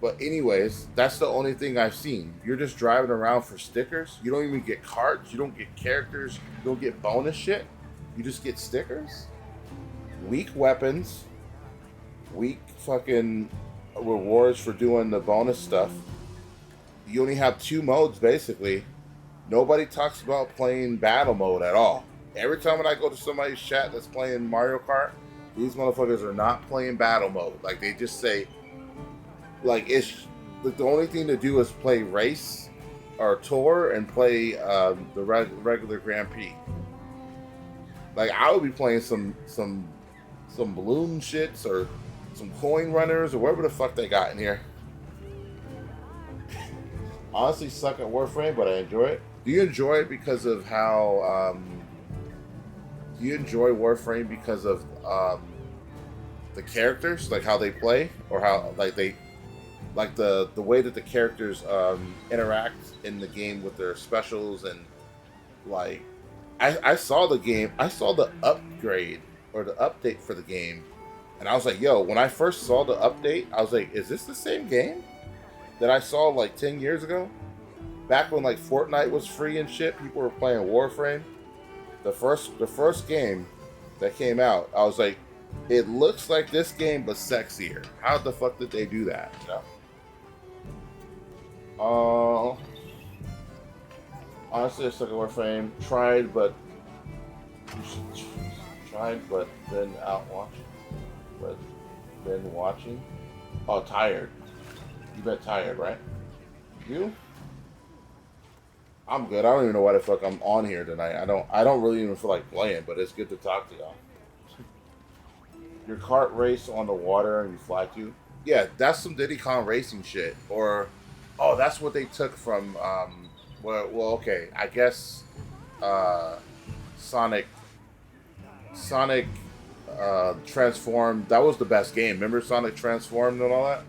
But anyways, that's the only thing I've seen. You're just driving around for stickers. You don't even get cards. You don't get characters. You don't get bonus shit. You just get stickers. Weak weapons. Weak fucking rewards for doing the bonus stuff. You only have 2 modes, basically. Nobody talks about playing battle mode at all. Every time when I go to somebody's chat that's playing Mario Kart, these motherfuckers are not playing battle mode. Like, they just say, like, it's like the only thing to do is play race or tour and play the regular Grand Prix. Like, I would be playing some balloon shits or some coin runners or whatever the fuck they got in here. Honestly, suck at Warframe, but I enjoy it. Do you enjoy it because of how? Do you enjoy Warframe because of the characters, like how they play, or how like they, like the way that the characters interact in the game with their specials and like, I saw the game, I saw the upgrade or the update for the game, and I was like, yo, when I first saw the update, I was like, is this the same game that I saw like 10 years ago? Back when like Fortnite was free and shit, people were playing Warframe. The first game that came out, I was like, it looks like this game but sexier. How the fuck did they do that? You know? Honestly, I suck at Warframe. Tried, but then watching. Oh, tired. You bet tired, right? You? I'm good. I don't even know why the fuck I'm on here tonight. I don't really even feel like playing, but it's good to talk to y'all. Your kart race on the water and you fly to? Yeah, that's some Diddy Kong racing shit. Or, oh, that's what they took from, well, okay, I guess, Sonic Transformed. That was the best game. Remember Sonic Transformed and all that?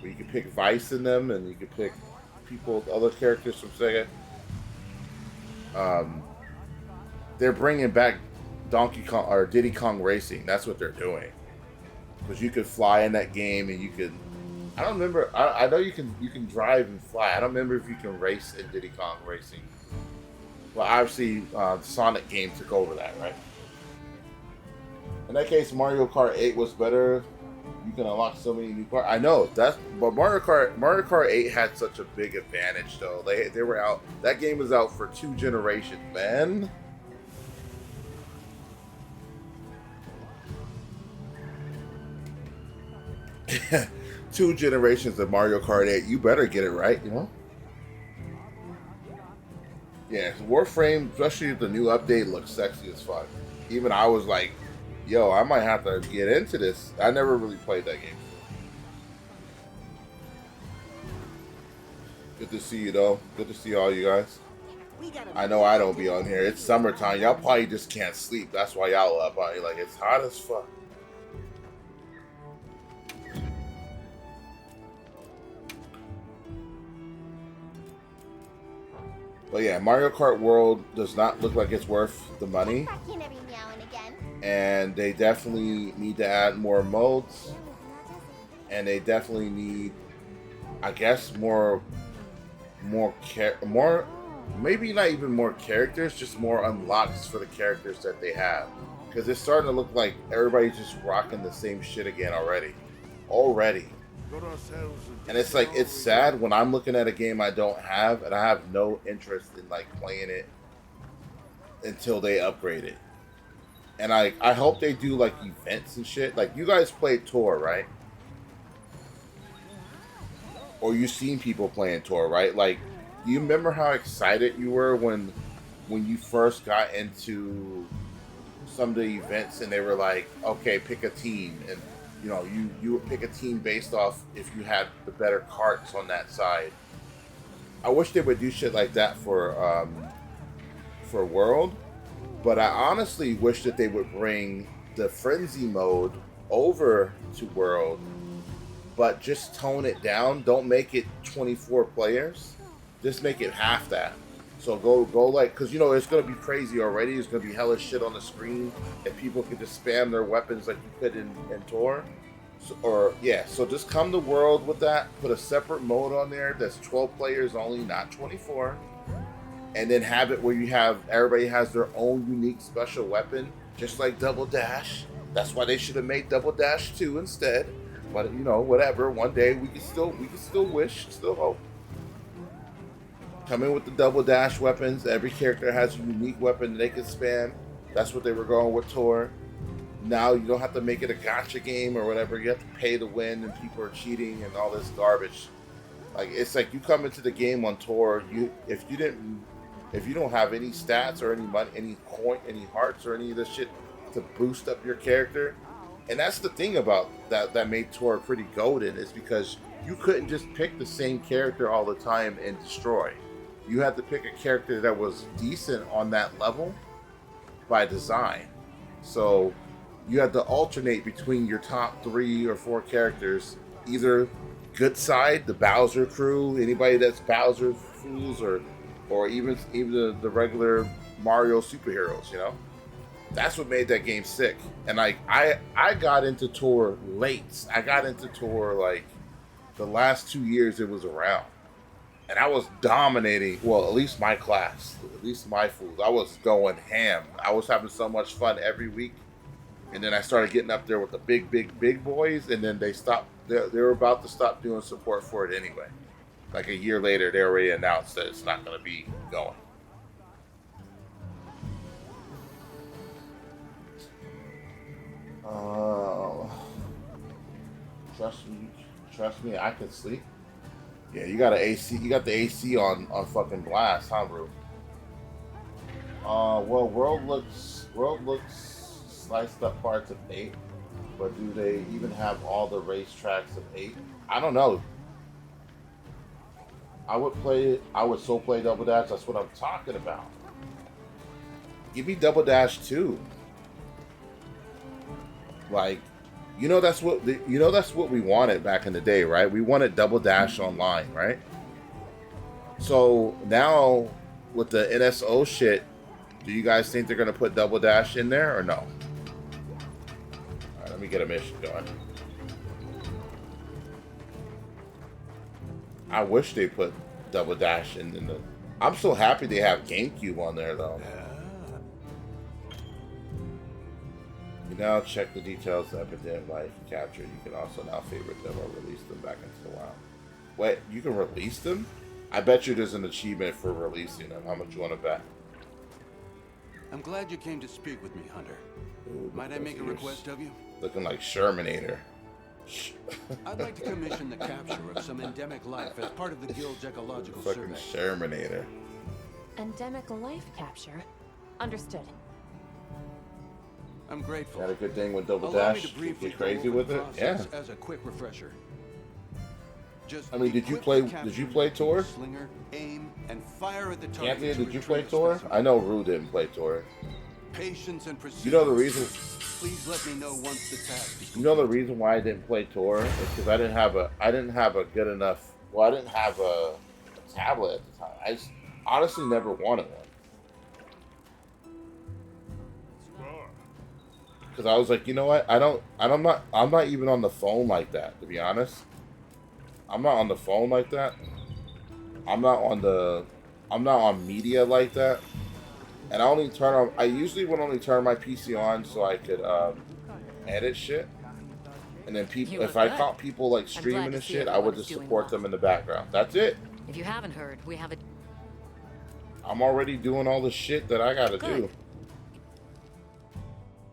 Where you could pick Vice in them and you could pick people, other characters from Sega. They're bringing back Donkey Kong or Diddy Kong Racing. That's what they're doing, because you could fly in that game and you could. I don't remember. I know you can drive and fly. I don't remember if you can race in Diddy Kong Racing. Well, obviously, the Sonic game took over that, right? In that case, Mario Kart 8 was better. You can unlock so many new cars. I know that's, but Mario Kart 8 had such a big advantage, though. They were out. That game was out for 2 generations, man. Two generations of Mario Kart 8. You better get it right, you know? Yeah, Warframe, especially the new update, looks sexy as fuck. Even I was like, yo, I might have to get into this. I never really played that game. Good to see you, though. Good to see all you guys. I know I don't be on here. It's summertime. Y'all probably just can't sleep. That's why y'all up on here. Like, it's hot as fuck. But yeah, Mario Kart World does not look like it's worth the money. And they definitely need to add more modes. And they definitely need, I guess, maybe not even more characters, just more unlocks for the characters that they have. Because it's starting to look like everybody's just rocking the same shit again already. And it's like, it's sad when I'm looking at a game I don't have, and I have no interest in like playing it until they upgrade it. And I hope they do like events and shit. Like, you guys played Tour, right? Or you seen people playing Tour, right? Like, do you remember how excited you were when you first got into some of the events and they were like, okay, pick a team, and you know, you would pick a team based off if you had the better carts on that side. I wish they would do shit like that for World, but I honestly wish that they would bring the Frenzy mode over to World but just tone it down. Don't make it 24 players. Just make it half that. So go like, because you know it's gonna be crazy already. It's gonna be hella shit on the screen if people can just spam their weapons like you could in Tor. So just come to World with that. Put a separate mode on there that's 12 players only, not 24. And then have it where you have everybody has their own unique special weapon, just like Double Dash. That's why they should have made Double Dash 2 instead. But you know, whatever. One day we can still wish, still hope. Come in with the Double Dash weapons. Every character has a unique weapon that they can spam. That's what they were going with Tor. Now you don't have to make it a gacha game or whatever. You have to pay to win, and people are cheating and all this garbage. Like it's like you come into the game on Tor. If you don't have any stats or any money, any coin, any hearts or any of this shit to boost up your character, and that's the thing about that made Tor pretty golden, is because you couldn't just pick the same character all the time and destroy. You had to pick a character that was decent on that level by design. So you had to alternate between your top 3 or 4 characters, either good side, the Bowser crew, anybody that's Bowser fools, or even the regular Mario superheroes, you know? That's what made that game sick. And I got into Tor late. I got into Tor like the last 2 years it was around. And I was dominating, well, at least my class, at least my fools. I was going ham. I was having so much fun every week. And then I started getting up there with the big boys, and then they stopped. They were about to stop doing support for it anyway. Like a year later, they already announced that it's not going to be going. Oh, trust me, I can sleep. Yeah, you got an AC. You got the AC on fucking blast, huh, bro? Well, World looks sliced up parts of 8, but do they even have all the racetracks of 8? I don't know. I would play Double Dash. That's what I'm talking about. Give me Double Dash 2. Like, that's what we wanted back in the day, right? We wanted Double Dash online, right? So now with the NSO shit, do you guys think they're gonna put Double Dash in there or no? All right, let me get a mission going. I wish they put Double Dash in the. I'm so happy they have GameCube on there though. You now check the details of Epidemic Life captured. You can also now favorite them or release them back into the wild. Wait, you can release them? I bet you there's an achievement for releasing them. How much you want to bet? I'm glad you came to speak with me, Hunter. Ooh, might I make a request of you? Looking like Shermanator. I'd like to commission the capture of some endemic life as part of the Guild's ecological fucking survey. Shermanator. Endemic life capture. Understood. I'm grateful. Got a good thing with Double Allow me Dash. to briefly Get crazy go over with the it. Yeah. process as a quick refresher. Just I mean, did you play Tor? Slinger, aim, and fire at the target. Anthony, did you play retrieve Tor? specimen. I know Rue didn't play Tor. Patience and precision. You know the reason. Please let me know once the task is You know the reason why I didn't play Tor is because I didn't have a good enough. Well, I didn't have a tablet at the time. I just honestly never wanted one. Because I was like, you know what? I'm not even on the phone like that, to be honest. I'm not on the phone like that. I'm not on media like that. And I usually would only turn my PC on so I could edit shit. And then if I caught people like streaming and shit, I would just support them in the background. That's it. If you haven't heard, we have a... I'm already doing all the shit that I gotta do.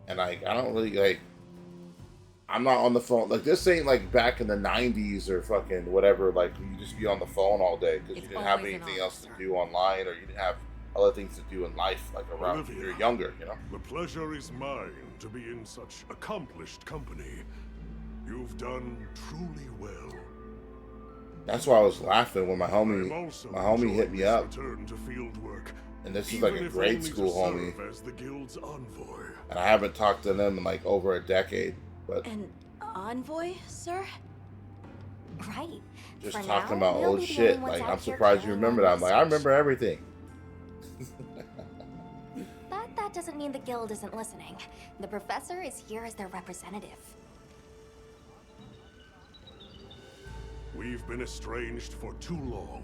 And I don't really I'm not on the phone. Like, this ain't like back in the 90s or fucking whatever. Like, you just be on the phone all day because you didn't have anything else to do online, or you didn't have other things to do in life, like around when you're younger, you know? The pleasure is mine to be in such accomplished company. You've done truly well. That's why I was laughing when my homie hit me up. Return to field work, And this is like a grade school homie. as the guild's envoy. And I haven't talked to them in like over a decade. But An envoy, sir? Right. Just For talking now, about we'll old be the shit. only ones Like, out I'm here surprised you carrying remember that. on I'm like, I research. remember everything. But that doesn't mean the guild isn't listening. The professor is here as their representative. We've been estranged for too long.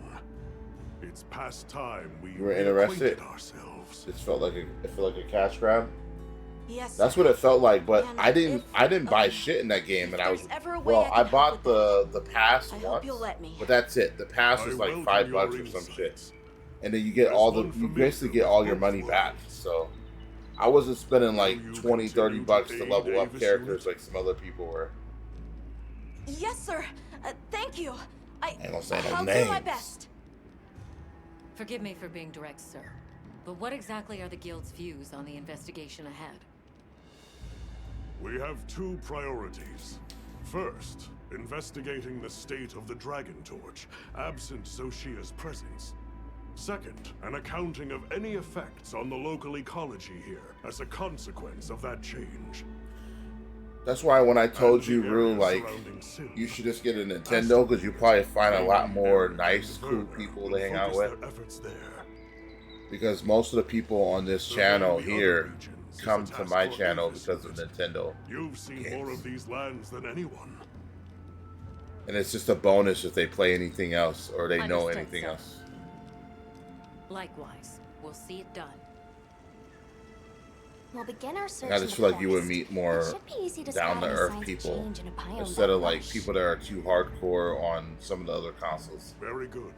It's past time we You were interested? reacquainted ourselves. It felt like a cash grab. Yes. That's what it felt like, but And I didn't buy if, shit in that game, and I was there's ever a way well. I I can bought help with the pass I once, hope you'll let me. but that's it. The pass was I like welcome $5 your or some shit, insights. and then you get As all the one you basically familiar get all with your both money back. worlds. So I wasn't spending like Will you 20, 30 continue bucks to to aid level up Avis characters unit? like some other people were. Yes, sir. Thank you. Ain't gonna say no I'll do my names. best. Forgive me for being direct, sir. But what exactly are the guild's views on the investigation ahead? We have two priorities. First, investigating the state of the Dragon Torch, absent Zoshia's presence. Second, an accounting of any effects on the local ecology here as a consequence of that change. That's why when I told you, And the Rue, area like, surrounding Sin. you should just get a Nintendo because you probably find a lot more nice, cool Werner people will to hang out focus with. their efforts there. Because most of the people on this channel Surveying the here other regions is come a to task my for channel Avis because of unit. Nintendo. You've seen games. more of these lands than anyone. And it's just a bonus if they play anything else or they know Understood, anything sir. else. Likewise, we'll see it done. We'll begin our search. I just feel like you would meet It more should be easy to down spot to any earth signs of people change in a biome instead that of like lush. people that are too hardcore on some of the other consoles. Very good.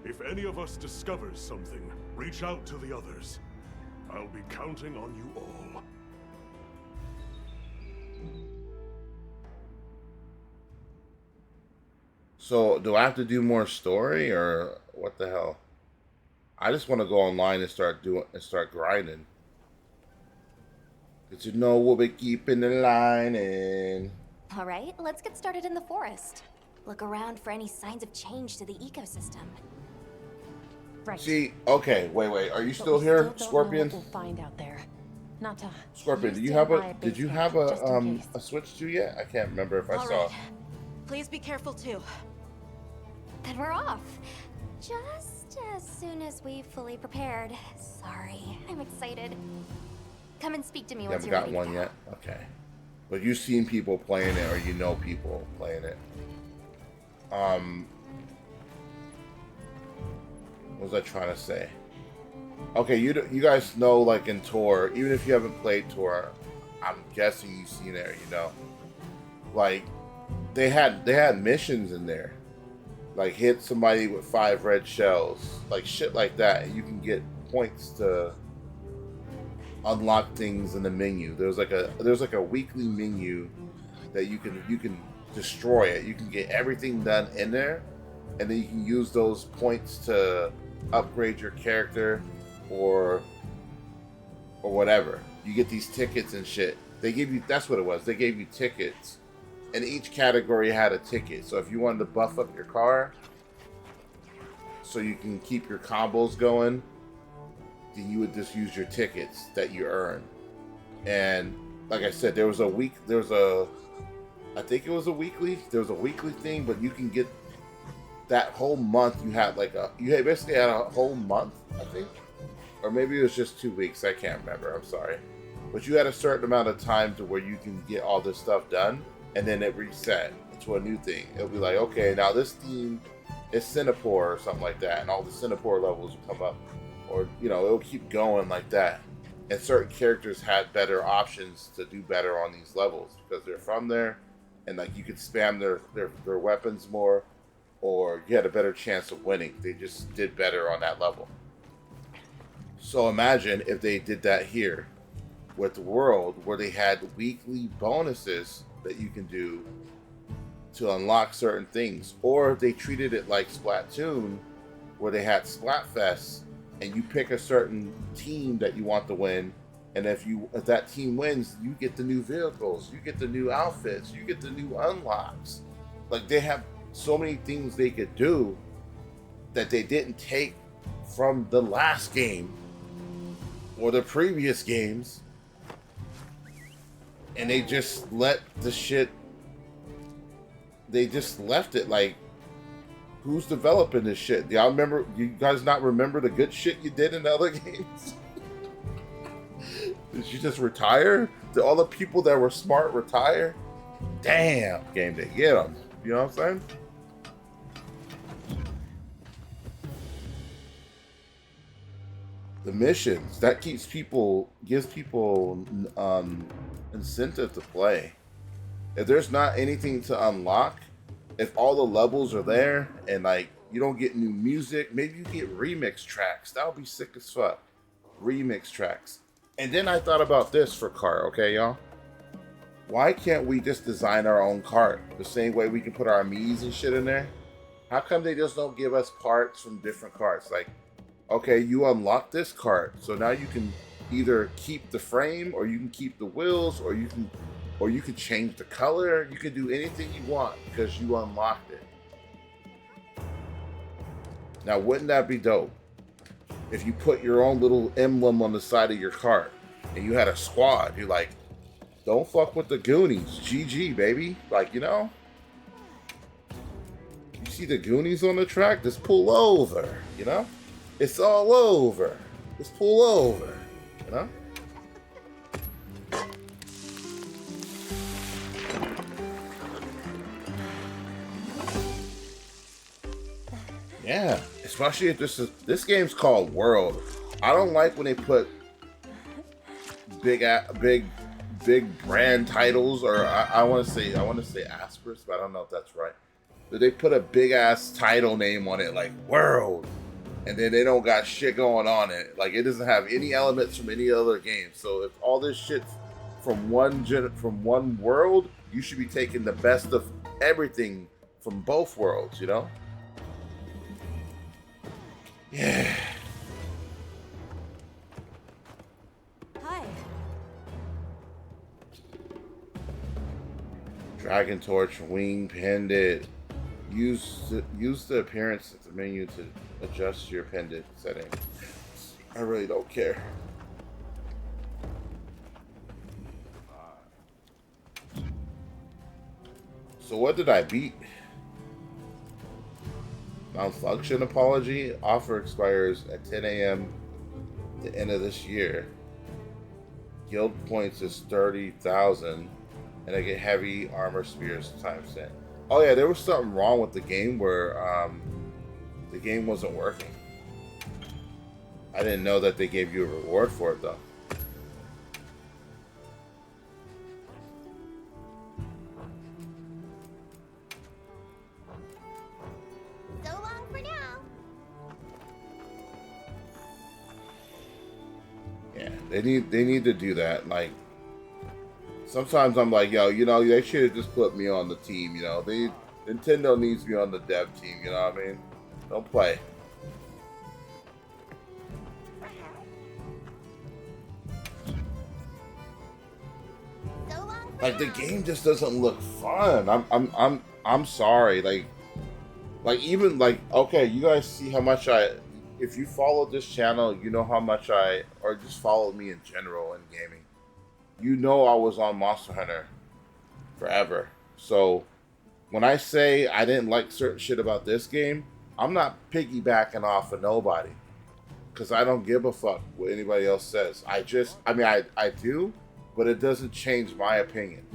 If any of us discovers something, reach out to the others. I'll be counting on you all. So do I have to do more story or what the hell? I just want to go online and start grinding. Cause you know we'll be keeping the line in. All right, let's get started in the forest. Look around for any signs of change to the ecosystem. Right. See, okay, wait. Are you But still we here, don't know what Scorpion? we'll find out there. Not to. Scorpion, you did you stand have by a base did you camp, have just in case. a Switch 2 yet? I can't remember if I All saw. right. Please be careful too. Then we're off. Just as soon as we've fully prepared. Sorry, I'm excited. Come and speak to me You once haven't you're got ready one to go. yet? Okay. But you've seen people playing it or you know people playing it. What was I trying to say? Okay, you guys know, like in Tor, even if you haven't played Tor, I'm guessing you've seen it or you know. Like, they had missions in there. Like, hit somebody with 5 red shells. Like, shit like that. And you can get points to unlock things in the menu. There's like a weekly menu that you can destroy it. You can get everything done in there, and then you can use those points to upgrade your character or whatever. You get these tickets and shit. They give you, that's what it was. They gave you tickets, and each category had a ticket. So if you wanted to buff up your car so you can keep your combos going, then you would just use your tickets that you earn. And like I said, there was a weekly thing, but you can get that whole month. You basically had a whole month, I think, or maybe it was just 2 weeks. I can't remember. I'm sorry, but you had a certain amount of time to where you can get all this stuff done, and then it reset to a new thing. It'll be like, okay, now this theme is Singapore or something like that, and all the Singapore levels will come up, or it'll keep going like that. And certain characters had better options to do better on these levels because they're from there, and like you could spam their weapons more, or you had a better chance of winning. They just did better on that level. So imagine if they did that here with the world, where they had weekly bonuses that you can do to unlock certain things, or if they treated it like Splatoon, where they had Splatfest, and you pick a certain team that you want to win, and if that team wins, you get the new vehicles, you get the new outfits, you get the new unlocks. Like, they have so many things they could do that they didn't take from the last game or the previous games, and they just let the shit they just left it like, who's developing this shit? Y'all remember? You guys not remember the good shit you did in the other games? Did you just retire? Did all the people that were smart retire? Damn, Game Day, get them. You know what I'm saying? The missions, that gives people incentive to play. If there's not anything to unlock, if all the levels are there and like you don't get new music, maybe you get remix tracks. That would be sick as fuck. Remix tracks. And then I thought about this for cart, okay, y'all? Why can't we just design our own cart the same way we can put our Mii's and shit in there? How come they just don't give us parts from different carts? Like, okay, you unlock this cart, so now you can either keep the frame, or you can keep the wheels, or you can change the color. You can do anything you want because you unlocked it. Now, wouldn't that be dope? If you put your own little emblem on the side of your cart and you had a squad, you're like, don't fuck with the Goonies. GG, baby. Like, you know? You see the Goonies on the track? Just pull over, you know? It's all over. Just pull over, you know? Yeah, especially if this game's called World. I don't like when they put big brand titles, or I want to say asterisk, but I don't know if that's right. But they put a big ass title name on it, like World, and then they don't got shit going on it. Like, it doesn't have any elements from any other game. So if all this shit's from one world, you should be taking the best of everything from both worlds, you know? Yeah. Hi. Dragon Torch, Wing Pendant. Use the appearance of the menu to adjust your pendant setting. I really don't care. So what did I beat? Malfunction apology. Offer expires at 10 a.m. the end of this year. Guild points is 30,000, and I get heavy armor spears times 10. Oh yeah, there was something wrong with the game where the game wasn't working. I didn't know that they gave you a reward for it though. So long for now. Yeah, they need to do that. Like, sometimes I'm like, yo, you know, they should have just put me on the team. You know, Nintendo needs me on the dev team. You know what I mean? Don't play. So long for Like, the now. game just doesn't look fun. I'm sorry. Like even like, okay, you guys see how much if you follow this channel, you know how much or just follow me in general in gaming. You know I was on Monster Hunter forever. So when I say I didn't like certain shit about this game, I'm not piggybacking off of nobody. Because I don't give a fuck what anybody else says. I do, but it doesn't change my opinion.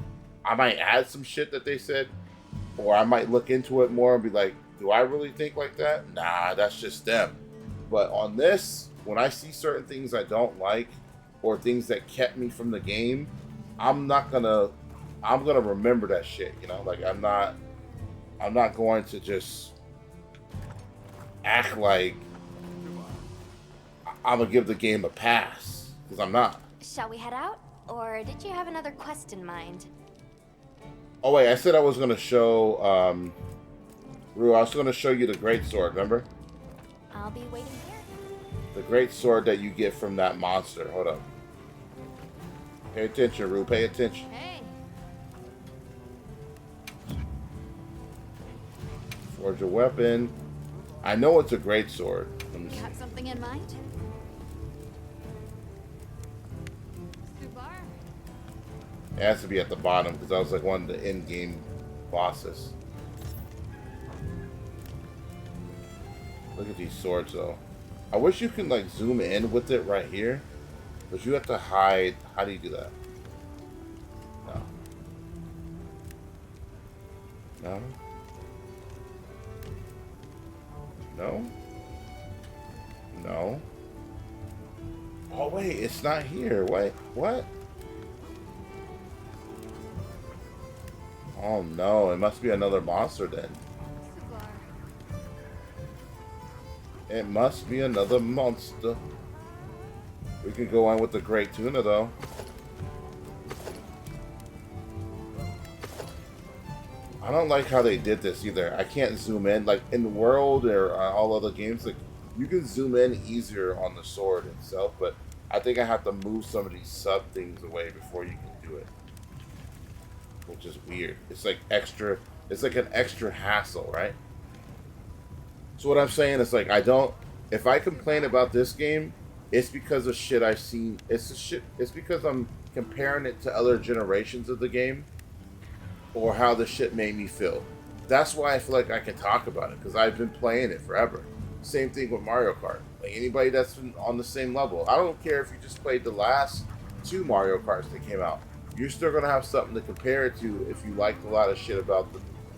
I might add some shit that they said, or I might look into it more and be like, do I really think like that? Nah, that's just them. But on this, when I see certain things I don't like, or things that kept me from the game, I'm gonna remember that shit, you know? Like, I'm not going to just act like I'm gonna give the game a pass, because I'm not. Shall we head out? Or did you have another quest in mind? Oh wait, I said I was gonna show Rue, I was gonna show you the great sword, remember? I'll be waiting here. The great sword that you get from that monster. Hold up. Pay attention, Rue, pay attention. Hey. Forge a weapon. I know it's a great sword. Let me see. Got something in mind? It has to be at the bottom because that was like one of the in-game bosses. Look at these swords though. I wish you could like zoom in with it right here, but you have to hide. How do you do that? No. No. No. Oh wait, it's not here. Wait, what? Oh no, it must be another monster then. It must be another monster. We could go on with the great tuna though. I don't like how they did this either. I can't zoom in. Like in the world or all other games, like you can zoom in easier on the sword itself, but I think I have to move some of these sub things away before you can do it. Which is weird. It's like extra, it's like an extra hassle, right? So what I'm saying is like, if I complain about this game, it's because of shit I've seen. It's because I'm comparing it to other generations of the game or how the shit made me feel. That's why I feel like I can talk about it, because I've been playing it forever. Same thing with Mario Kart. Like anybody that's been on the same level, I don't care if you just played the last 2 Mario Karts that came out. You're still gonna have something to compare it to if you liked a lot of shit about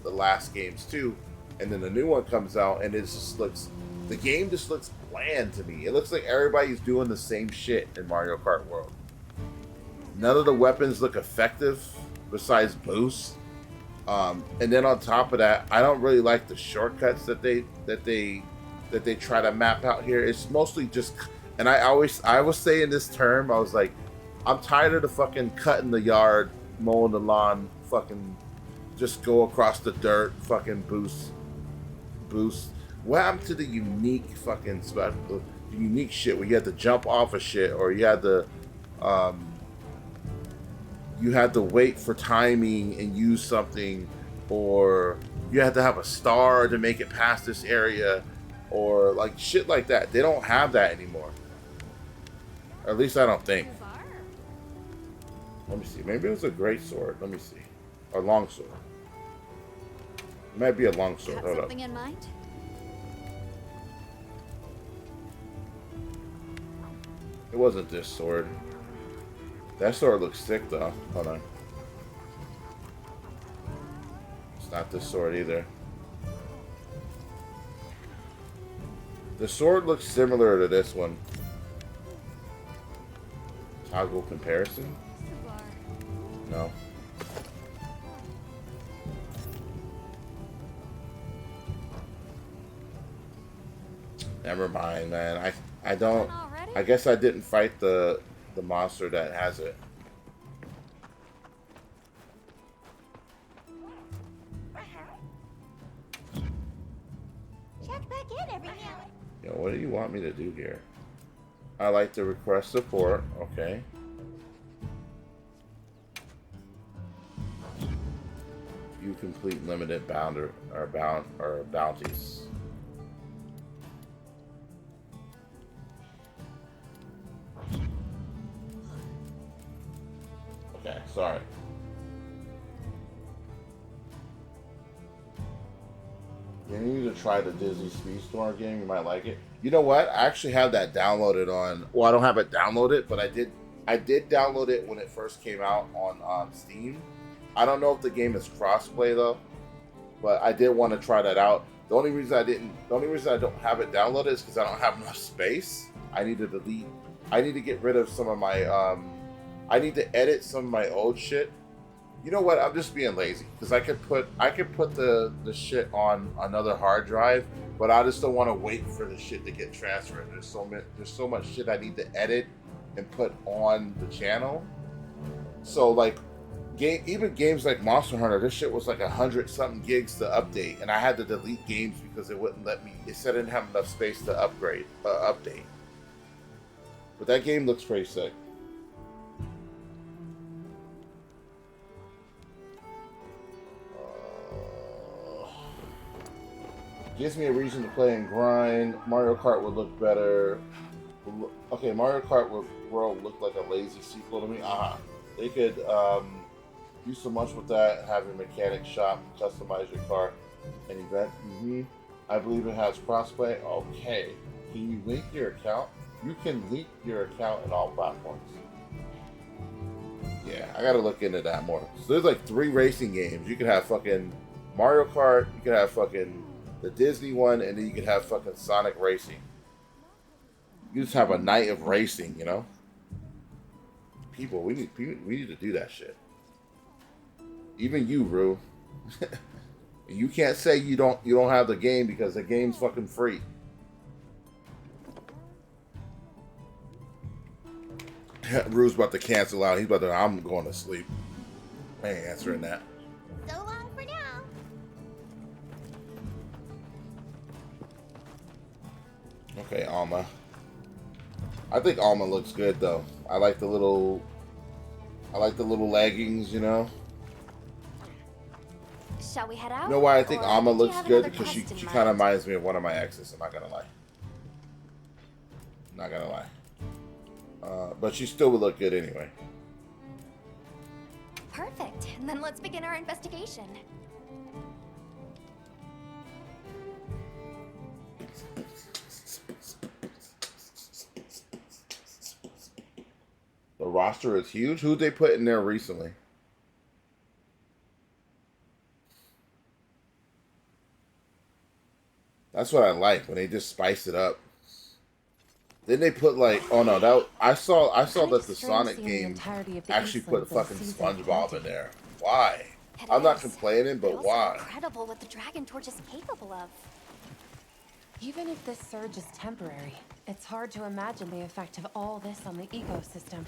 the last games too, and then the new one comes out and the game just looks bland to me. It looks like everybody's doing the same shit in Mario Kart World. None of the weapons look effective besides boost. And then on top of that, I don't really like the shortcuts that they try to map out here. It's mostly just, and I was saying this term, I was like, I'm tired of the fucking cutting the yard, mowing the lawn, fucking just go across the dirt, fucking boost. What happened to the unique fucking special, the unique shit where you had to jump off of shit, or you had to wait for timing and use something, or you had to have a star to make it past this area, or like shit like that. They don't have that anymore. Or at least I don't think. Let me see. Maybe it was a great sword. Let me see. Or long sword. It might be a long sword. Hold up. Something in mind? It wasn't this sword. That sword looks sick though. Hold on. It's not this sword either. The sword looks similar to this one. Toggle comparison? No. Never mind, man. I don't. I guess I didn't fight the monster that has it. Check back in every now. Yo, what do you want me to do here? I like to request support. Okay. You complete limited bounties. Okay, sorry. You need to try the Disney Speedstorm game. You might like it. You know what? I actually have that downloaded on. Well, I don't have it downloaded, but I did download it when it first came out on Steam. I don't know if the game is crossplay though, but I did want to try that out. The only reason I don't have it downloaded is because I don't have enough space. I need to get rid of some of my. I need to edit some of my old shit. You know what? I'm just being lazy because I could put the shit on another hard drive, but I just don't want to wait for the shit to get transferred. There's so much shit I need to edit and put on the channel. So like, even games like Monster Hunter, this shit was like 100-something gigs to update, and I had to delete games because it wouldn't let me. It said I didn't have enough space to update. But that game looks pretty sick. Gives me a reason to play and grind. Mario Kart would look better. Okay, Mario Kart World looked like a lazy sequel to me. They could do so much with that. Have your mechanic shop, customize your car, and event. I believe it has crossplay. Okay. Can you link your account? You can link your account in all platforms. Yeah, I gotta look into that more. So there's like 3 racing games. You could have fucking Mario Kart, you could have fucking the Disney one, and then you could have fucking Sonic Racing. You just have a night of racing, you know? People, we need to do that shit. Even you, Rue. You can't say you don't have the game because the game's fucking free. Rue's about to cancel out. He's about to. I'm going to sleep. I ain't answering that. So long for now. Okay, Alma. I think Alma looks good though. I like the little leggings, you know. Shall we head out? You know why I think Or Alma did you looks have good? another Because she quest in kind of mind? reminds me of one of my exes. I'm not gonna lie. Not gonna lie. But she still would look good anyway. Perfect. And then let's begin our investigation. The roster is huge. Who'd they put in there recently? That's what I like when they just spice it up. Then they put like, oh no, that I saw that the Sonic game actually put fucking SpongeBob in there. Why? I'm not complaining, but why? It's incredible what the Dragon Torch is capable of. Even if this surge is temporary, it's hard to imagine the effect of all this on the ecosystem.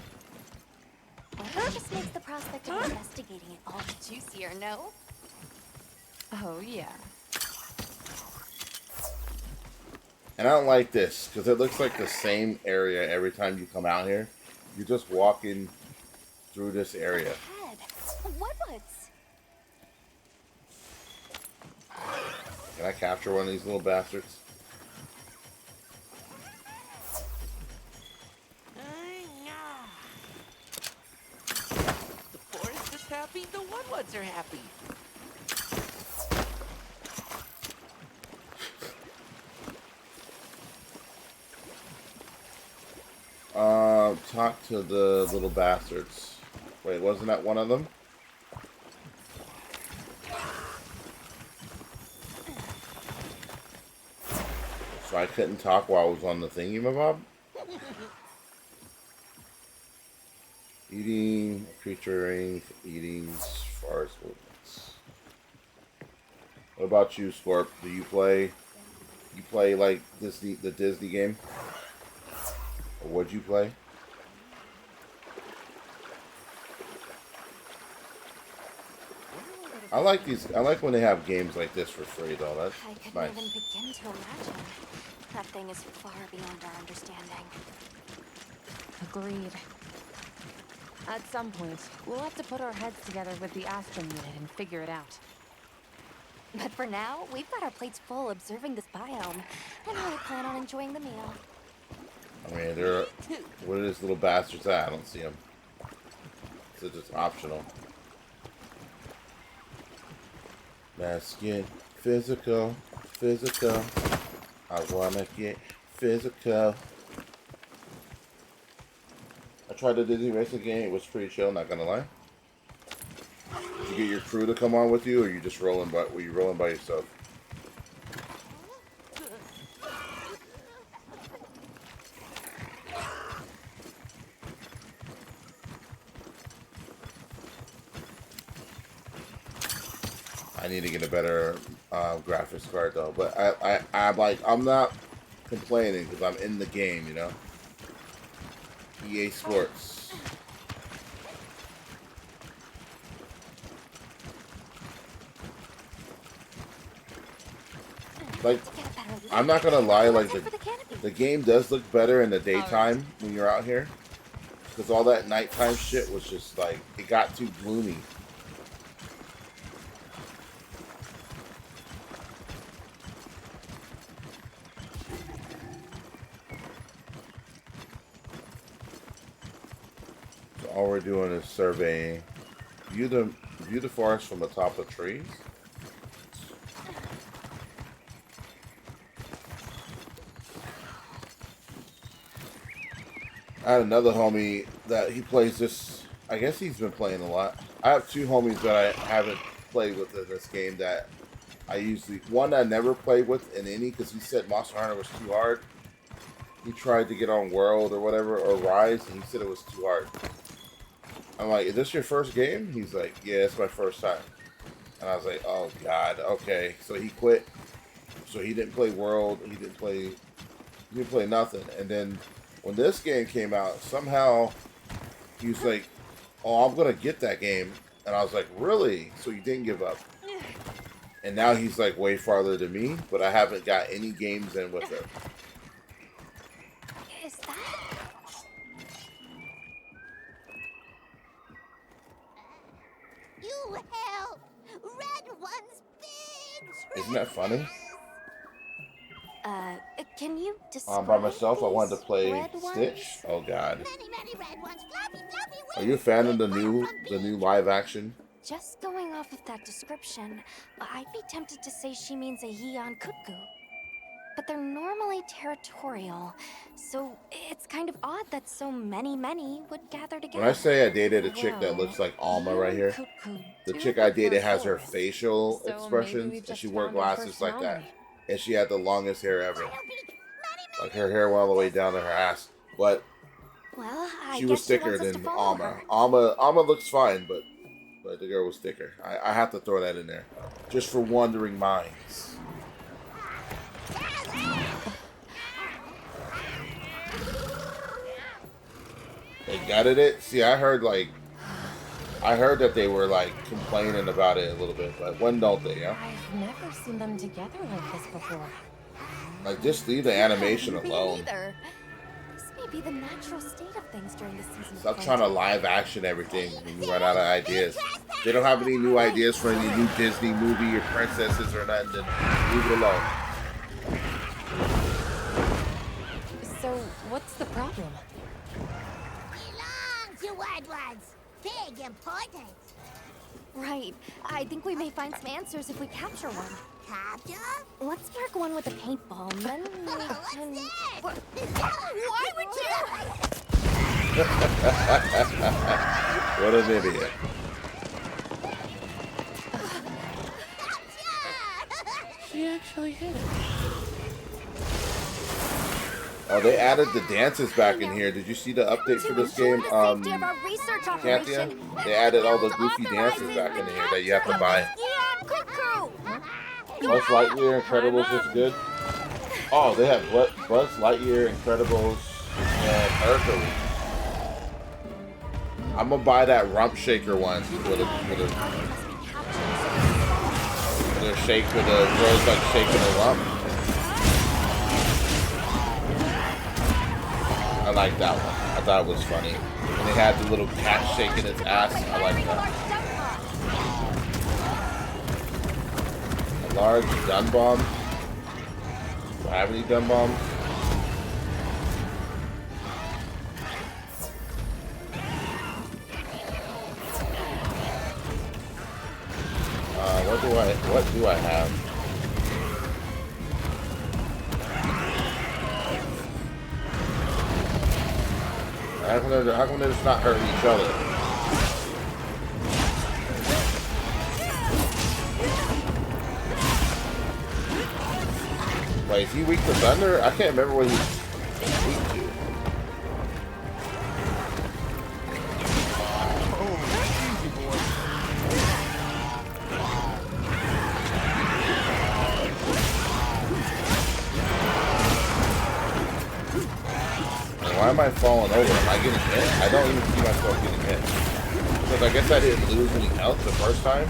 It just makes the prospect of investigating it all the juicier, no? Oh, yeah. And I don't like this because it looks like the same area every time you come out here. You're just walking through this area. Head. Woodwoods. Can I capture one of these little bastards? The forest is happy, the Woodwoods are happy. Talk to the little bastards. Wait, wasn't that one of them? So I couldn't talk while I was on the thingy-mabob? Eating, featuring, eating, forest movements. What about you, Scorp? Do you play like Disney, the Disney game? Or what'd you play? I like these. I like when they have games like this for free, though. That's I couldn't nice. even begin to imagine. That thing is far beyond our understanding. Agreed. At some point, we'll have to put our heads together with the Aspen unit and figure it out. But for now, we've got our plates full observing this biome, and really plan on enjoying the meal. I mean, they're. What are these little bastards at? I don't see them. It's just optional. Let's get physical, physical. I wanna get physical. I tried the Disney racing game. It was pretty chill. Not gonna lie. Did you get your crew to come on with you, or you just rolling by? Were you rolling by yourself? I need to get a better graphics card though, but I'm not complaining because I'm in the game, you know. EA Sports. Like, I'm not gonna lie, like the game does look better in the daytime when you're out here, because all that nighttime shit was just like it got too gloomy. All we're doing is surveying. View the forest from the top of trees. I had another homie that he plays this. I guess he's been playing a lot. I have two homies that I haven't played with in this game that I usually. One I never played with in any because he said Monster Hunter was too hard. He tried to get on World or whatever, or Rise, and he said it was too hard. I'm like, is this your first game? He's like, yeah, it's my first time. And I was like, oh God, okay. So he quit. So he didn't play World. He didn't play nothing. And then when this game came out, somehow he was like, oh, I'm gonna get that game. And I was like, really? So you didn't give up? And now he's like way farther than me, but I haven't got any games in with him. Is that? You help! Red one's big! Isn't that funny? Can you describe By myself, I wanted to play red ones? Stitch. Oh God. Many red ones, fluffy Are you a fan of the new live action? Just going off of that description, I'd be tempted to say she means a Heon Kutku. But they're normally territorial, so it's kind of odd that so many would gather together. When I say I dated a chick that looks like Alma right here, the chick I dated has her facial expressions, and she wore glasses like that. And she had the longest hair ever. Like her hair went all the way down to her ass. But well, she was thicker than Alma. Alma looks fine, but the girl was thicker. I have to throw that in there. Just for wandering minds. They gutted it? See, I heard that they were like complaining about it a little bit, but when don't they, yeah? I've never seen them together like this before. Like, just leave the animation alone. Me neither. This may be the natural state of things during the season. Stop trying to live action everything when you run out of ideas. They don't have any new ideas for any new Disney movie or princesses or nothing, then leave it alone. So, what's the problem? Belong to red ones. Big important. Right. I think we may find some answers if we capture one. Capture? Let's mark one with a paintball, and then we can... What's Why would you? What an idiot. She actually hit it. Oh, they added the dances back in here. Did you see the update for this game? Canthia? They added all the goofy dances back in here that you have to buy. Buzz Lightyear, Incredibles was good. Oh, they have Buzz Lightyear, Incredibles, and Hercules. I'm gonna buy that rump shaker one with a shake with a girl's like shaking a rump. I like that one. I thought it was funny. And they had the little cat shaking its ass. I like that. A large gun bomb. Do I have any gun bombs? What do I have? How come they're just not hurting each other? Wait, is he weak to thunder? I can't remember what he's weak to. Why am I falling over? Am I getting hit? I don't even see myself getting hit. Because I guess I didn't lose any health the first time.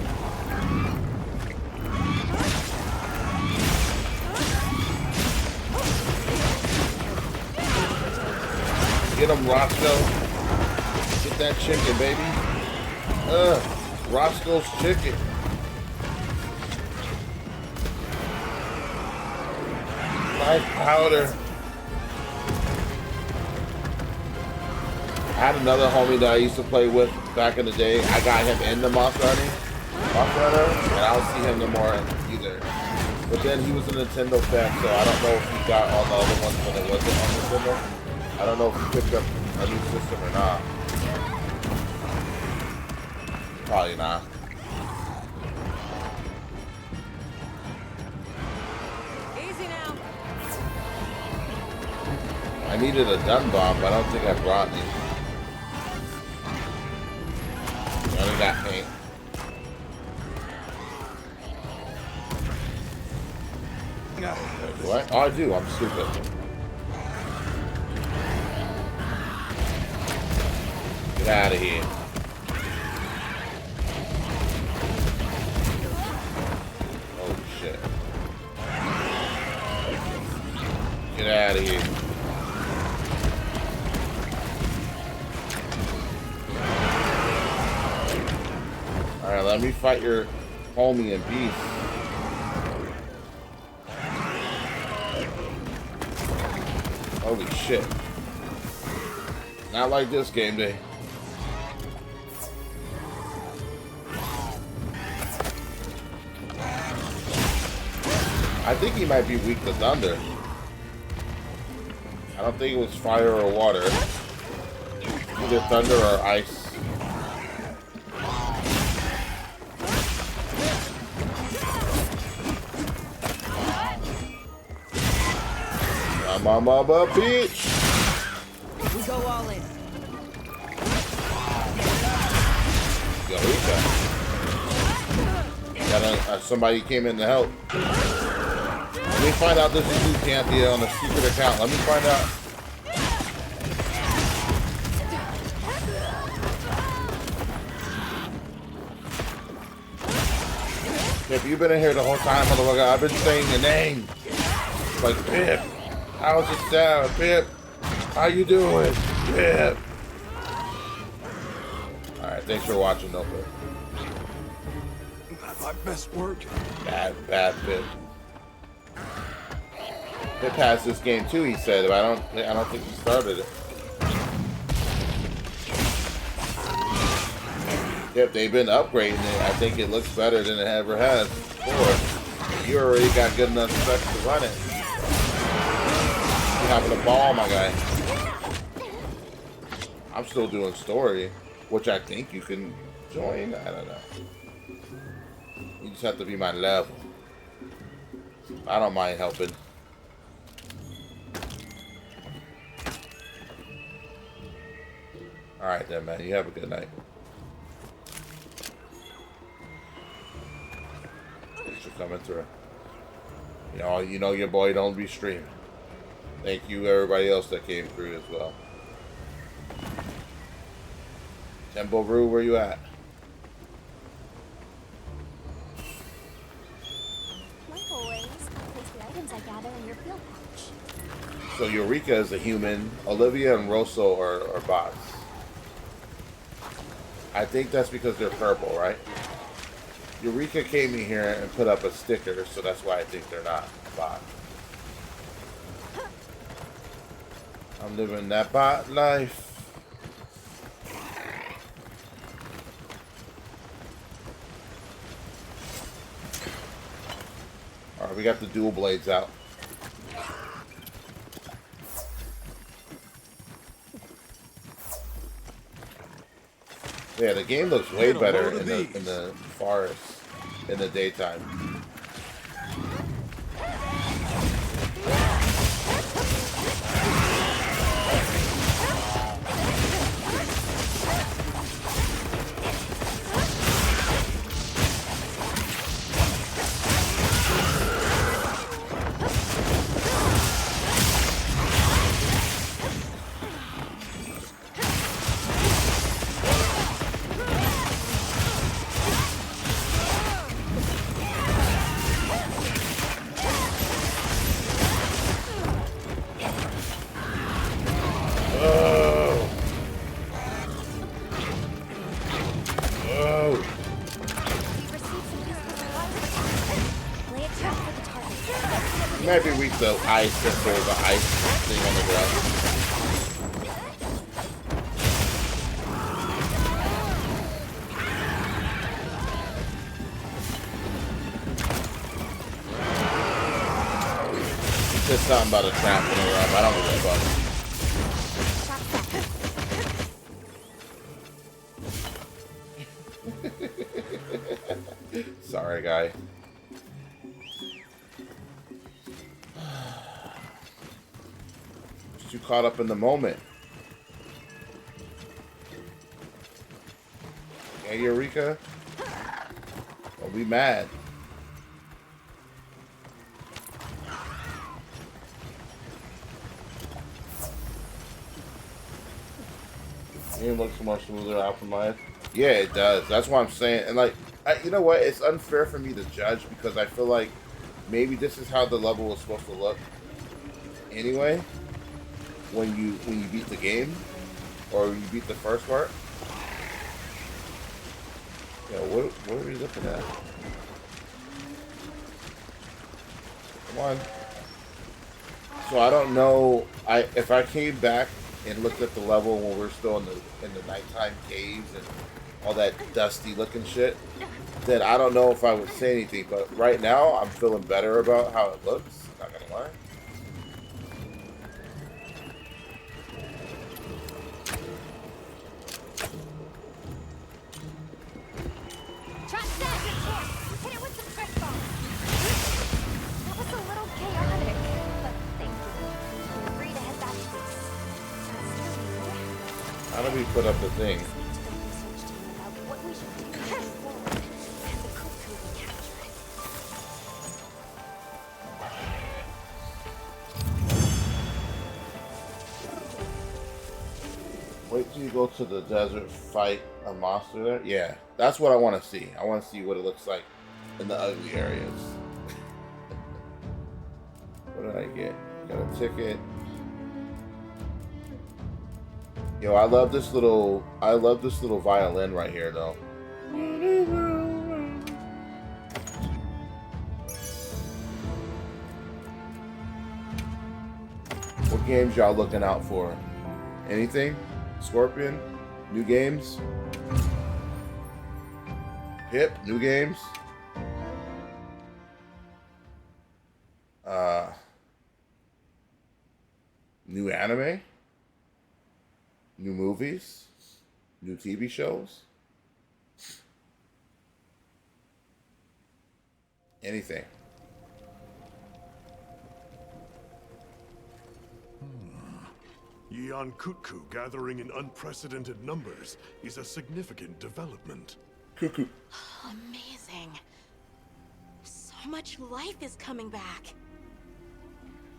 Get him, Roscoe. Get that chicken, baby. Roscoe's chicken. Nice powder. I had another homie that I used to play with back in the day. I got him into Monster Hunter, and I don't see him no more either. But then he was a Nintendo fan, so I don't know if he got all the other ones when it wasn't on Nintendo. I don't know if he picked up a new system or not. Probably not. Easy now. I needed a gun bomb, but I don't think I brought any. I only got paint. What? Oh, I do. I'm stupid. Get out of here. Oh, shit. Get out of here. Alright, let me fight your homie and beast. Holy shit. Not like this game day. I think he might be weak to thunder. I don't think it was fire or water. Either thunder or ice. Mama bitch. We go all in. Eureka. Somebody came in to help. Let me find out this is you, Canthia, on a secret account. Let me find out. If you've been in here the whole time, motherfucker, I've been saying your name. Like, Pip. How's it sound, Pip? How you doing, Pip? Alright, thanks for watching, though, Pip. Not my best work. Bad Pip. Pip has this game too, he said, but I don't think he started it. Yep, they've been upgrading it. I think it looks better than it ever has before. You already got good enough specs to run it. You having a ball, my guy. I'm still doing story, which I think you can join. I don't know. You just have to be my level. I don't mind helping. Alright then, man. You have a good night. Thanks for coming through. You know your boy don't be streaming. Thank you everybody else that came through as well. Temple Brew, where you at? Like always, I'll place the items I gather in your field pouch. So Eureka is a human. Olivia and Rosso are bots. I think that's because they're purple, right? Eureka came in here and put up a sticker, so that's why I think they're not bots. I'm living that bot life. Alright, we got the dual blades out. Yeah, the game looks way better in the forest in the daytime. Might be weak to ice if there's an ice thing on the ground. He said something about a trap in the room. I don't give a fuck. my guy. Just too caught up in the moment. Hey, Eureka. Don't be mad. Game looks much smoother optimized. Yeah, it does. That's what I'm saying. And like, you know what? It's unfair for me to judge because I feel like maybe this is how the level was supposed to look. Anyway, when you beat the game or you beat the first part. Yeah, what are we looking at? Come on. So I don't know. If I came back and looked at the level when we're still in the nighttime caves and all that dusty looking shit, then I don't know if I would say anything. But right now, I'm feeling better about how it looks. Not gonna lie. Trap set! Hit it with some crystals! That was a little chaotic, but thank you. Feel free to head back to base. How do we put up the thing? Speak to the research team about what we should do moving forward, and the cuckoo we capture it. Wait till you go to the desert, fight a monster there. Yeah, that's what I want to see. I want to see what it looks like in the ugly areas. What did I get? Got a ticket. Yo, I love this little violin right here, though. What games y'all looking out for? Anything? Scorpion? New games? Hip? New games? New anime? New movies? New TV shows? Anything. Yeon Kutku gathering in unprecedented numbers is a significant development. Cuckoo. Amazing. So much life is coming back.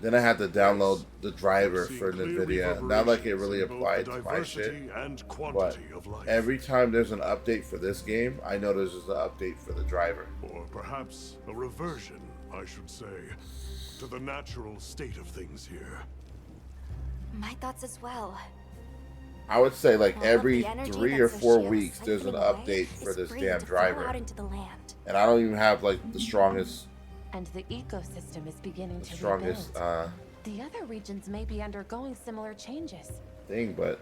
Then I had to download the driver for NVIDIA. Not like it really applied to my shit, but every time there's an update for this game, I know there's an update for the driver. Or perhaps a reversion, I should say, to the natural state of things here. My thoughts as well. I would say like All of every the energy 3 that or 4 Soshio weeks is there's an siphoning away update for is this free damn to flow driver. out into the land. And I don't even have like the strongest And the ecosystem is beginning to rebuild. The other regions may be undergoing similar changes. Thing, but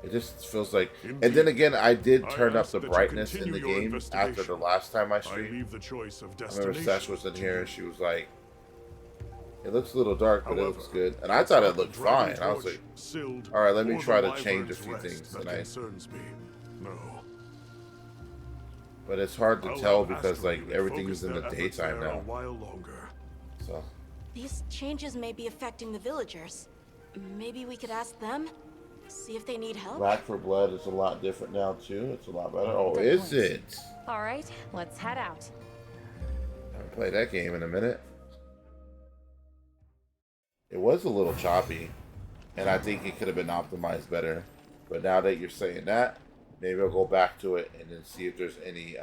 it just feels like. And then again, I did turn up the brightness in the game after the last time I streamed. I remember Sesh was in here and she was like, "It looks a little dark, but it looks good." And I thought it looked fine. I was like, "All right, let me try to change a few things tonight." But it's hard to tell because like everything's in the daytime now. So. These changes may be affecting the villagers. Maybe we could ask them? See if they need help? Black for Blood is a lot different now too. It's a lot better. Oh, is it? All right, let's head out. I haven't played that game in a minute. It was a little choppy, and I think it could have been optimized better. But now that you're saying that, maybe I'll go back to it and then see if there's any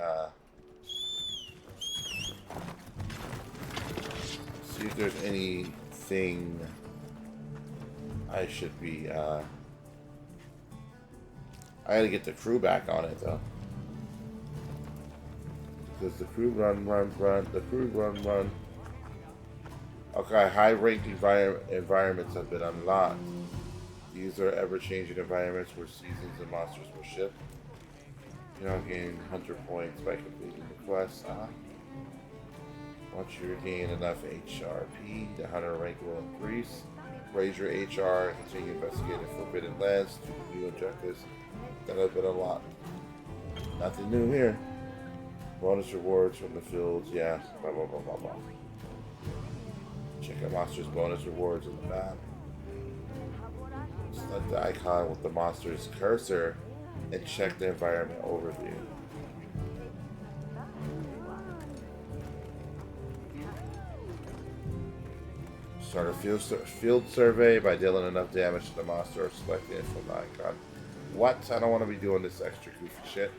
see if there's anything I should be I gotta get the crew back on it though. Because the crew run, the crew run. Okay, high-ranked environments have been unlocked. These are ever-changing environments where seasons and monsters will shift. You know, gain hunter points by completing the quest. Once you regain enough HRP, the hunter rank will increase. Raise your HR and continue investigating forbidden lands to new objectives that have been unlocked. Nothing new here. Bonus rewards from the fields, yeah. Blah, blah, blah, blah, blah. Check out monsters' bonus rewards in the map. Select the icon with the monster's cursor and check the environment overview. Start a field survey by dealing enough damage to the monster or selecting it from the icon. What? I don't want to be doing this extra goofy shit.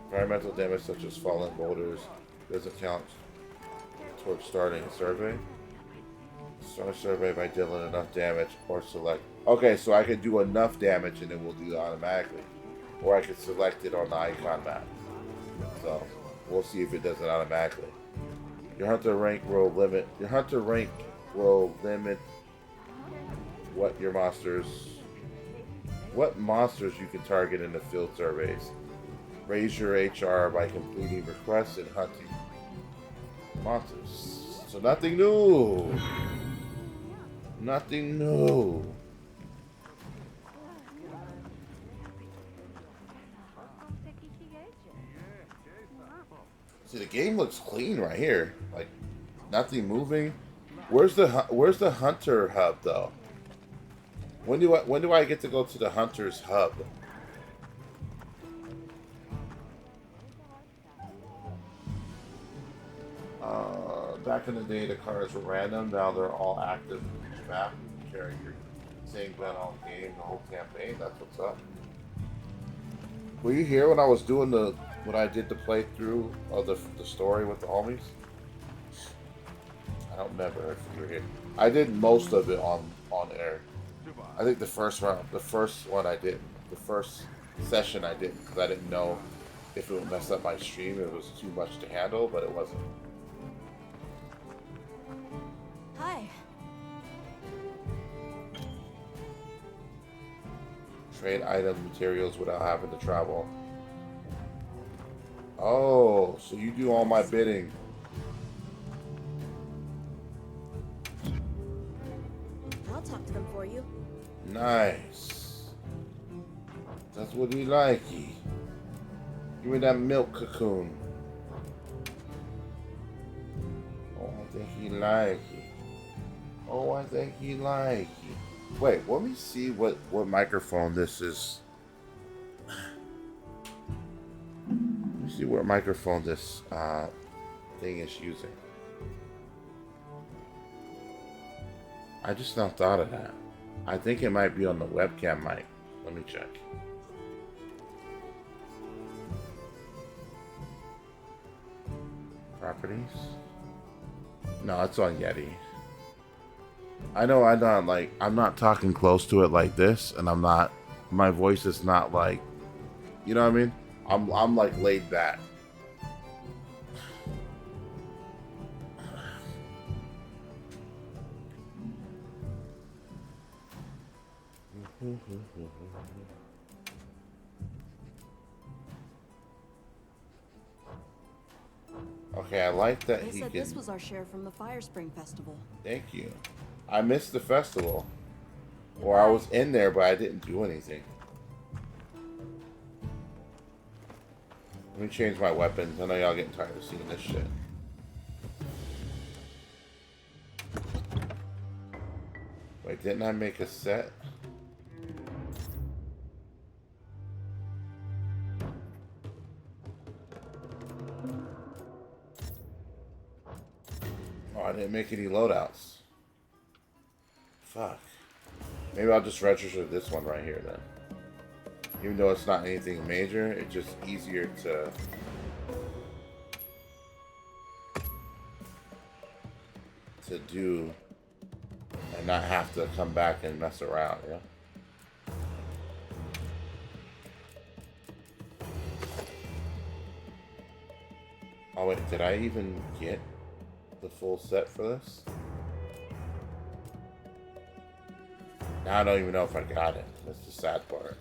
Environmental damage such as falling boulders doesn't count towards starting a survey. Start a survey by dealing enough damage or select. Okay, so I can do enough damage and it will do it automatically. Or I can select it on the icon map. So, we'll see if it does it automatically. Your hunter rank will limit what monsters you can target in the field surveys. Raise your HR by completing requests and hunting monsters. So nothing new. Nothing new. See, the game looks clean right here. Like, nothing moving. Where's the hunter hub though? When do I get to go to the hunter's hub? Back in the day, the cars were random. Now they're all active in each map. You carry your same gun all game, the whole campaign. That's what's up. Were you here when I was doing when I did the playthrough of the story with the homies? I don't remember if you were here. I did most of it on air. I think the first one I didn't. The first session I didn't because I didn't know if it would mess up my stream. It was too much to handle, but it wasn't. Hi. Trade item materials without having to travel. Oh, so you do all my bidding. I'll talk to them for you. Nice. That's what he like. Give me that milk cocoon. Oh, I think he like it. Oh, I think he like it. Wait, let me see what microphone this is. Let me see what microphone this thing is using. I just now thought of that. I think it might be on the webcam mic. Let me check. Properties? No, it's on Yeti. I know I'm not talking close to it like this, and my voice is not like, you know what I mean? I'm like laid back. Okay, I like that They he said can... this was our share from the Fire Spring Festival. Thank you. I missed the festival. Or I was in there, but I didn't do anything. Let me change my weapons. I know y'all getting tired of seeing this shit. Wait, didn't I make a set? Oh, I didn't make any loadouts. Fuck. Maybe I'll just register this one right here then. Even though it's not anything major, it's just easier to do and not have to come back and mess around, yeah? Oh wait, did I even get the full set for this? Now I don't even know if I got it. That's the sad part.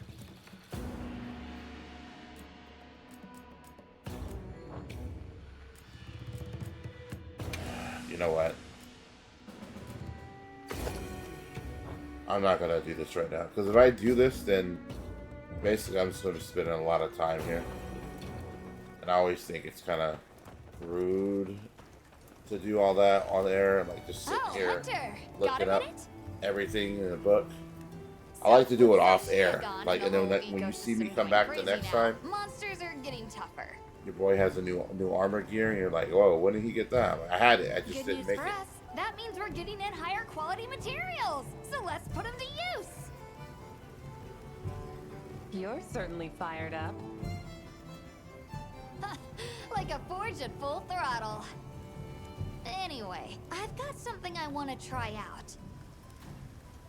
You know what? I'm not gonna do this right now. Because if I do this, then basically I'm just gonna be spending a lot of time here. And I always think it's kind of rude to do all that on air and like just sit here looking up everything in the book. I like to do it off air, like, and then when you see me come back the next time, monsters are getting tougher. your boy has a new armor gear, and you're like, whoa, when did he get that? I had it, I just Good didn't news make for it. us. That means we're getting in higher quality materials. So let's put them to use. You're certainly fired up. Like a forge at full throttle. Anyway, I've got something I want to try out.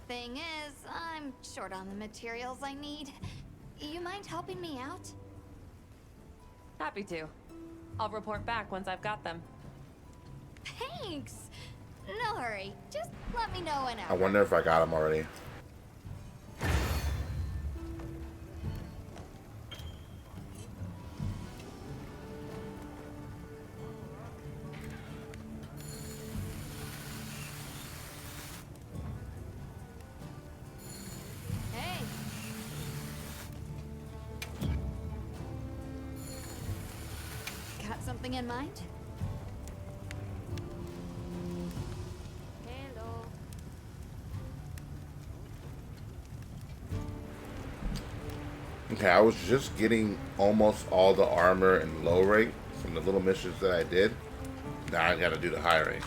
Thing is, I'm short on the materials I need. You mind helping me out? Happy to. I'll report back once I've got them. Thanks. No hurry. Just let me know whenever. I wonder if I got him already. Hey. Got something in mind? Hello. Okay, I was just getting almost all the armor and low rate from the little missions that I did. Now I gotta do the high rate.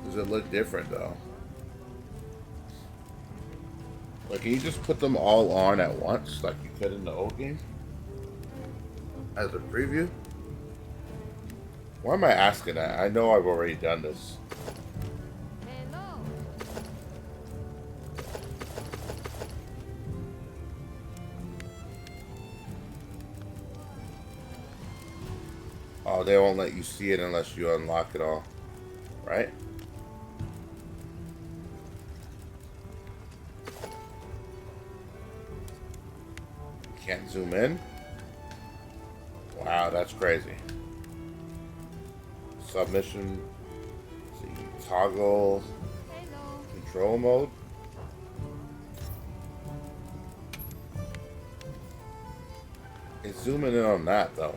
Does it look different though? Like, can you just put them all on at once like you could in the old game? As a preview? Why am I asking that? I know I've already done this. Hello. Oh, they won't let you see it unless you unlock it all, right? Can't zoom in? Wow, that's crazy. Submission. Let's see, toggle Hello. control mode. It's zooming in on that though.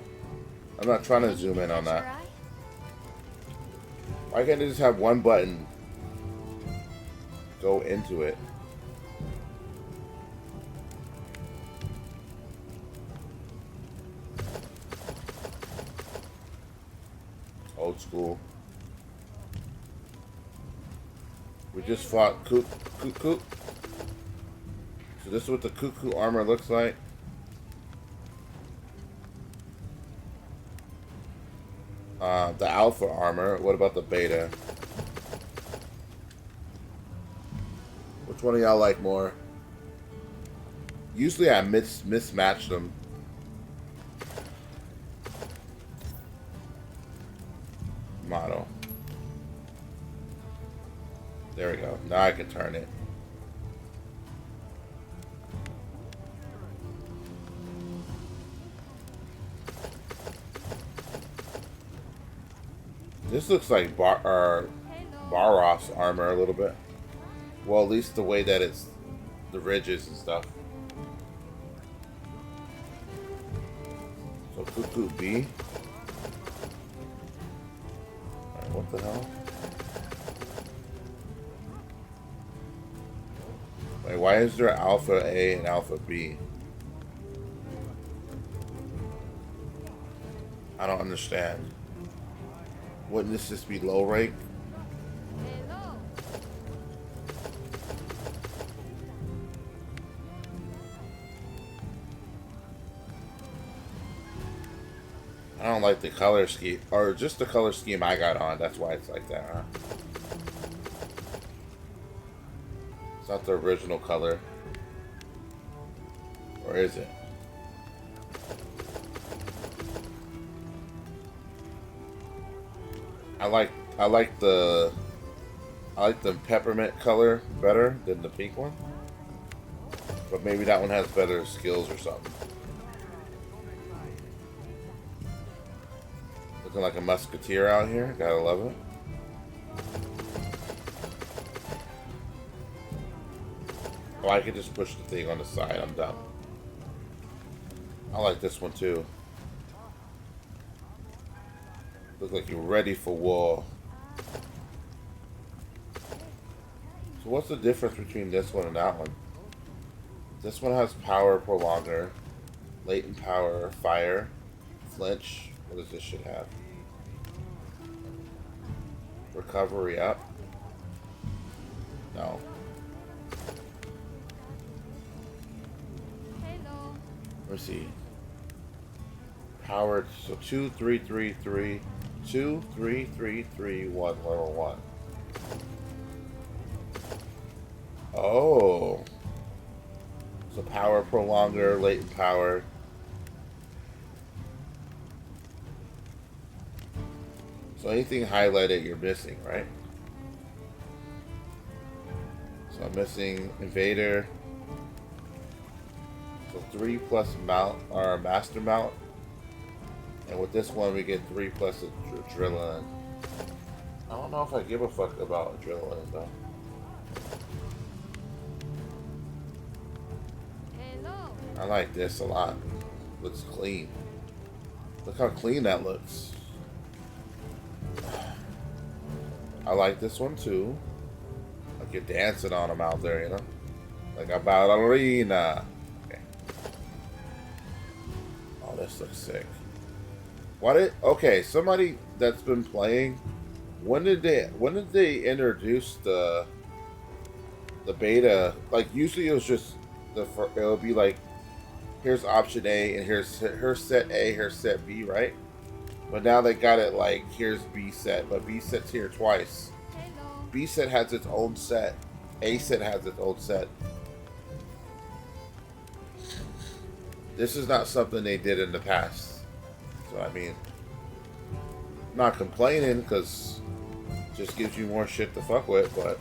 I'm not trying to zoom in on that. Why can't they just have one button go into it? Old school. We just fought Cuckoo. So this is what the Cuckoo armor looks like. The Alpha armor. What about the Beta? Which one of y'all like more? Usually I mismatch them. Model. There we go. Now I can turn it. This looks like Barov's armor a little bit. Well, at least the way that it's the ridges and stuff. So Cuckoo B. Alright, what the hell? Wait, why is there Alpha A and Alpha B? I don't understand. Wouldn't this just be low rank? Hello. I don't like the color scheme, or just the color scheme I got on. That's why it's like that, huh? It's not the original color. Or is it? I like the peppermint color better than the pink one. But maybe that one has better skills or something. Looking like a musketeer out here. Gotta love it. Oh, Oh, I can just push the thing on the side. I'm done. I like this one too. Look like you're ready for war. So what's the difference between this one and that one? This one has power prolonger, latent power, fire, flinch. What does this shit have? Recovery up? No. Let me see. Powered, so 2, 3, 3, 3, 2, 3, 3, 3, 1, level 1. Oh. So power prolonger, latent power. So anything highlighted you're missing, right? So I'm missing invader. So 3 plus mount or master mount. And with this one we get 3 plus adrenaline. I don't know if I give a fuck about adrenaline though. I like this a lot. Looks clean. Look how clean that looks. I like this one too. Like you're dancing on them out there, you know? Like a ballerina. Okay. Oh, this looks sick. Okay, somebody that's been playing, when did they introduce the beta? Like usually it was just it'll be like, here's option A and here's set A, here's set B, right? But now they got it like, here's B set, but B set's here twice. B set has its own set. A set has its own set. This is not something they did in the past. So I mean, I'm not complaining because it just gives you more shit to fuck with, but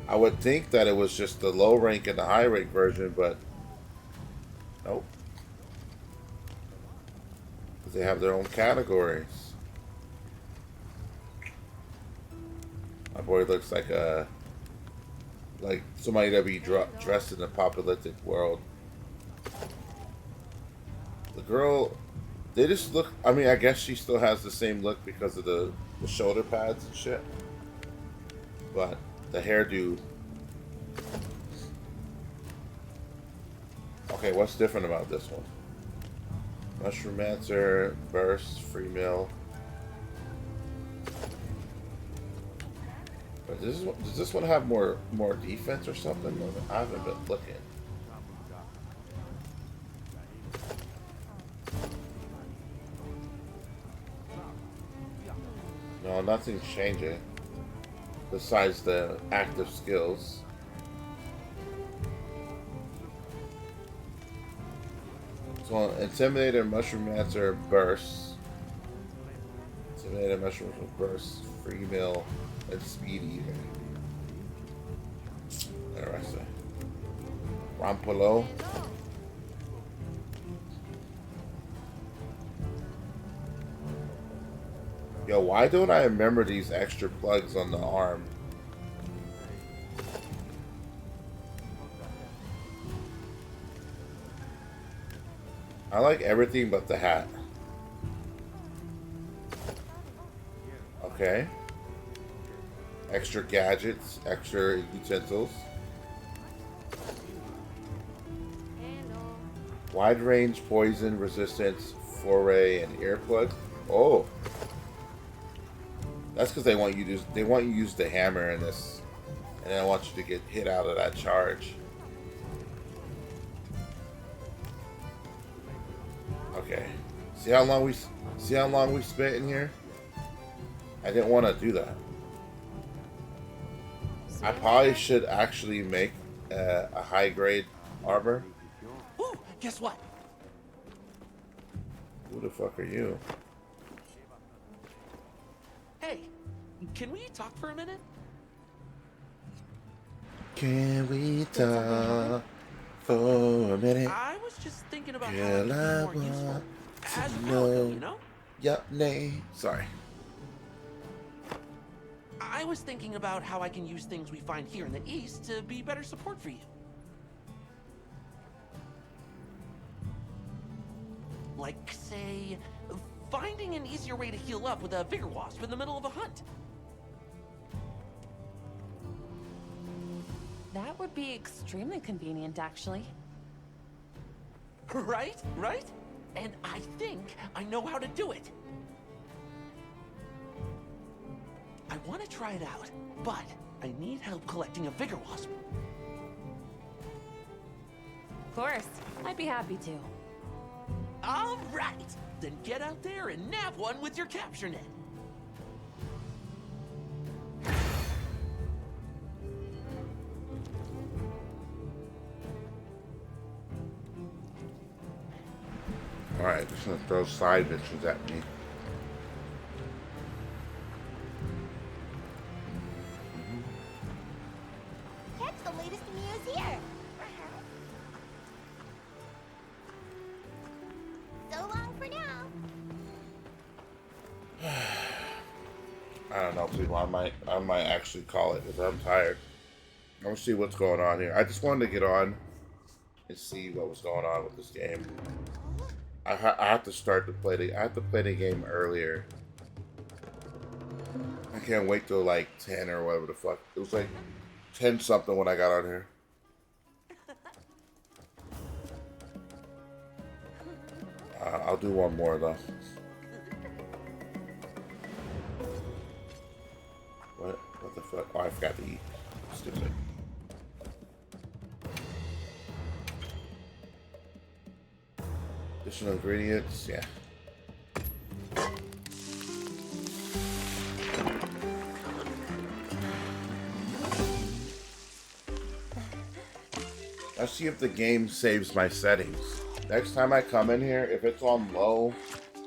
I would think that it was just the low rank and the high rank version, but nope. Because they have their own categories. My boy looks like somebody that be dressed in a apocalyptic world. The girl, they just look, I mean, I guess she still has the same look because of the shoulder pads and shit. But the hairdo. Okay, what's different about this one? Mushroom Answer, Burst, Free Meal. But does this one have more defense or something? I haven't been looking. No, nothing's changing besides the active skills. So Intimidator, Mushroom Answer, Burst. Intimidator, Mushroom Answer, Burst, Free Meal, and Speed Eater. Interesting. Rampolo. Yo, why don't I remember these extra plugs on the arm? I like everything but the hat. Okay. Extra gadgets, extra utensils. Wide range, poison, resistance, foray, and earplug. Oh. That's because they want you to use the hammer in this, and they want you to get hit out of that charge. Okay. See how long we spent in here? I didn't want to do that. I probably should actually make a high grade armor. Ooh, guess what? Who the fuck are you? Hey, can we talk for a minute? Can we talk for a minute? I was just thinking about how Girl, it I could be more useful want as to well, know. you know? Yup, nay. Sorry. I was thinking about how I can use things we find here in the East to be better support for you. Like, say, finding an easier way to heal up with a vigor wasp in the middle of a hunt. That would be extremely convenient, actually. Right? Right? And I think I know how to do it. I want to try it out, but I need help collecting a vigor wasp. Of course, I'd be happy to. All right, then get out there and nab one with your capture net. Alright, just gonna throw side missions at me. Catch the latest news here. So long for now. I don't know, people. I might actually call it because I'm tired. I'm gonna see what's going on here. I just wanted to get on and see what was going on with this game. I have to start to play I have to play the game earlier. I can't wait till like 10 or whatever the fuck. It was like 10 something when I got on here. I'll do one more though. What the fuck? Oh, I forgot to eat. Stupid. Additional ingredients, yeah. Let's see if the game saves my settings. Next time I come in here, if it's on low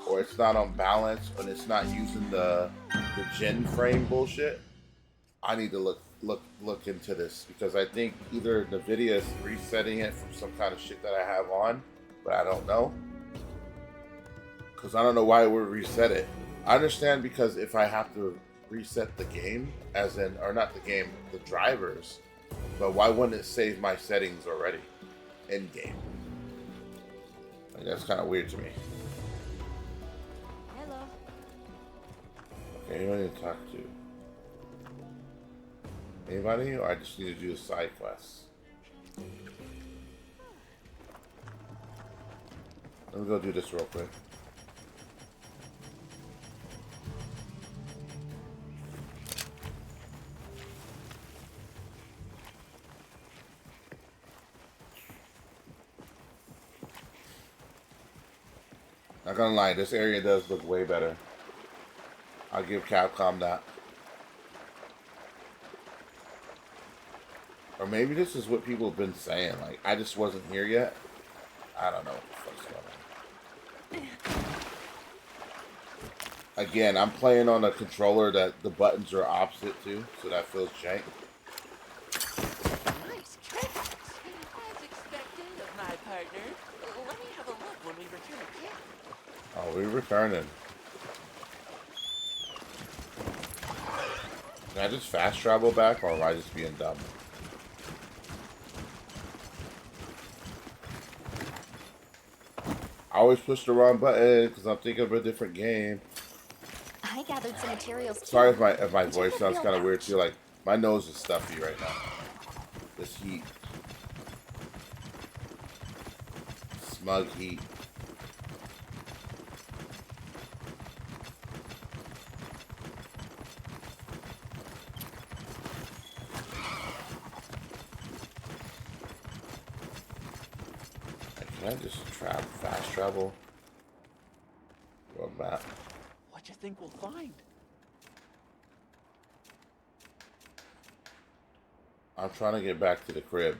or it's not on balance and it's not using the gen frame bullshit, I need to look into this because I think either NVIDIA is resetting it from some kind of shit that I have on, but I don't know. Because I don't know why it would reset it. I understand because if I have to reset the game, as in, or not the game, the drivers, but why wouldn't it save my settings already in game? Like, that's kind of weird to me. Hello. Okay, who do I need to talk to? Anybody? Or I just need to do a side quest? Let me go do this real quick. Not gonna lie, this area does look way better. I'll give Capcom that. Or maybe this is what people have been saying. Like, I just wasn't here yet. I don't know what the fuck's going on. Again, I'm playing on a controller that the buttons are opposite to, so that feels jank. Nice catch. As expected of my partner. Let me have a look when we return again. Oh, we're returning. Can I just fast travel back, or am I just being dumb? I always push the wrong button because I'm thinking of a different game. I gathered some materials too. Sorry if my voice sounds kind of weird too. Like, my nose is stuffy right now. This heat. Smug heat. Can I just fast travel? What map? What you think we'll find? I'm trying to get back to the crib.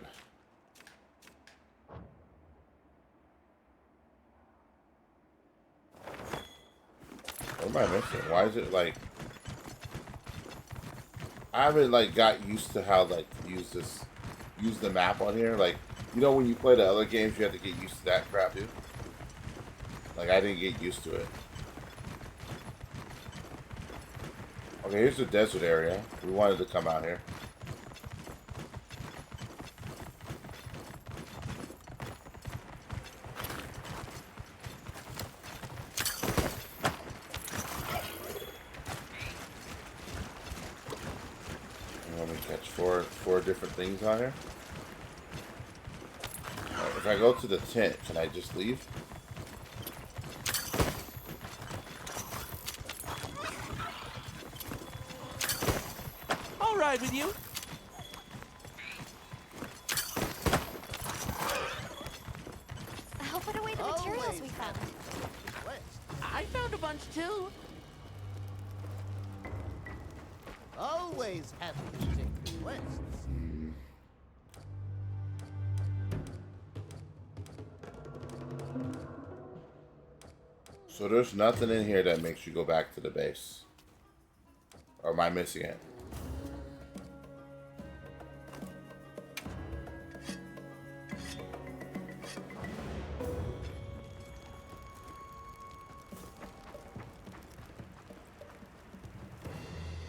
What am I missing? Why is it like... I haven't like got used to how like use the map on here. Like, you know when you play the other games you have to get used to that crap, dude? Like, I didn't get used to it. Okay, here's the desert area. We wanted to come out here. Let me catch four different things on here. Right, if I go to the tent, can I just leave? All right with you? I'll put away the materials we found. I found a bunch too. Always happy to take requests. So there's nothing in here that makes you go back to the base. Or am I missing it?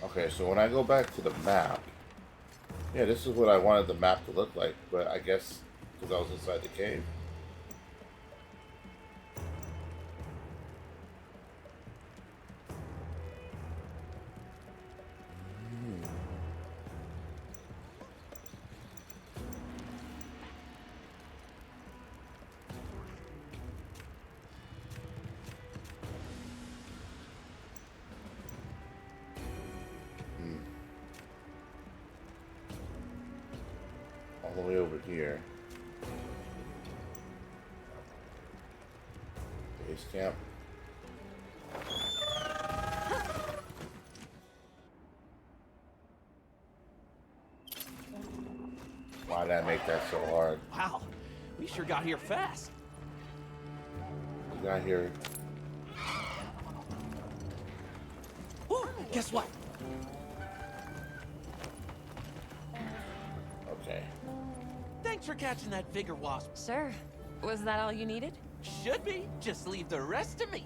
Okay, so when I go back to the map, yeah, this is what I wanted the map to look like, but I guess because I was inside the cave. All the way over here. Base camp. Why did I make that so hard? Wow, we sure got here fast. We got here. Ooh, guess what? Okay. Thanks for catching that vigor wasp. Sure. Was that all you needed? Should be. Just leave the rest to me.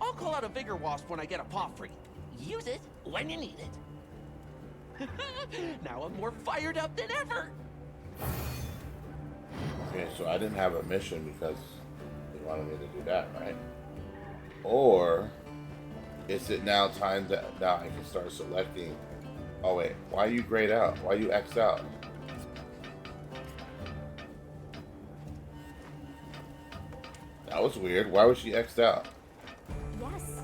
I'll call out a vigor wasp when I get a paw free. Use it when you need it. Now I'm more fired up than ever. Okay, so I didn't have a mission because they wanted me to do that, right? Or is it now time that now I can start selecting? Oh wait, why are you grayed out? Why are you X'd out? That was weird. Why was she X'd out? Yes.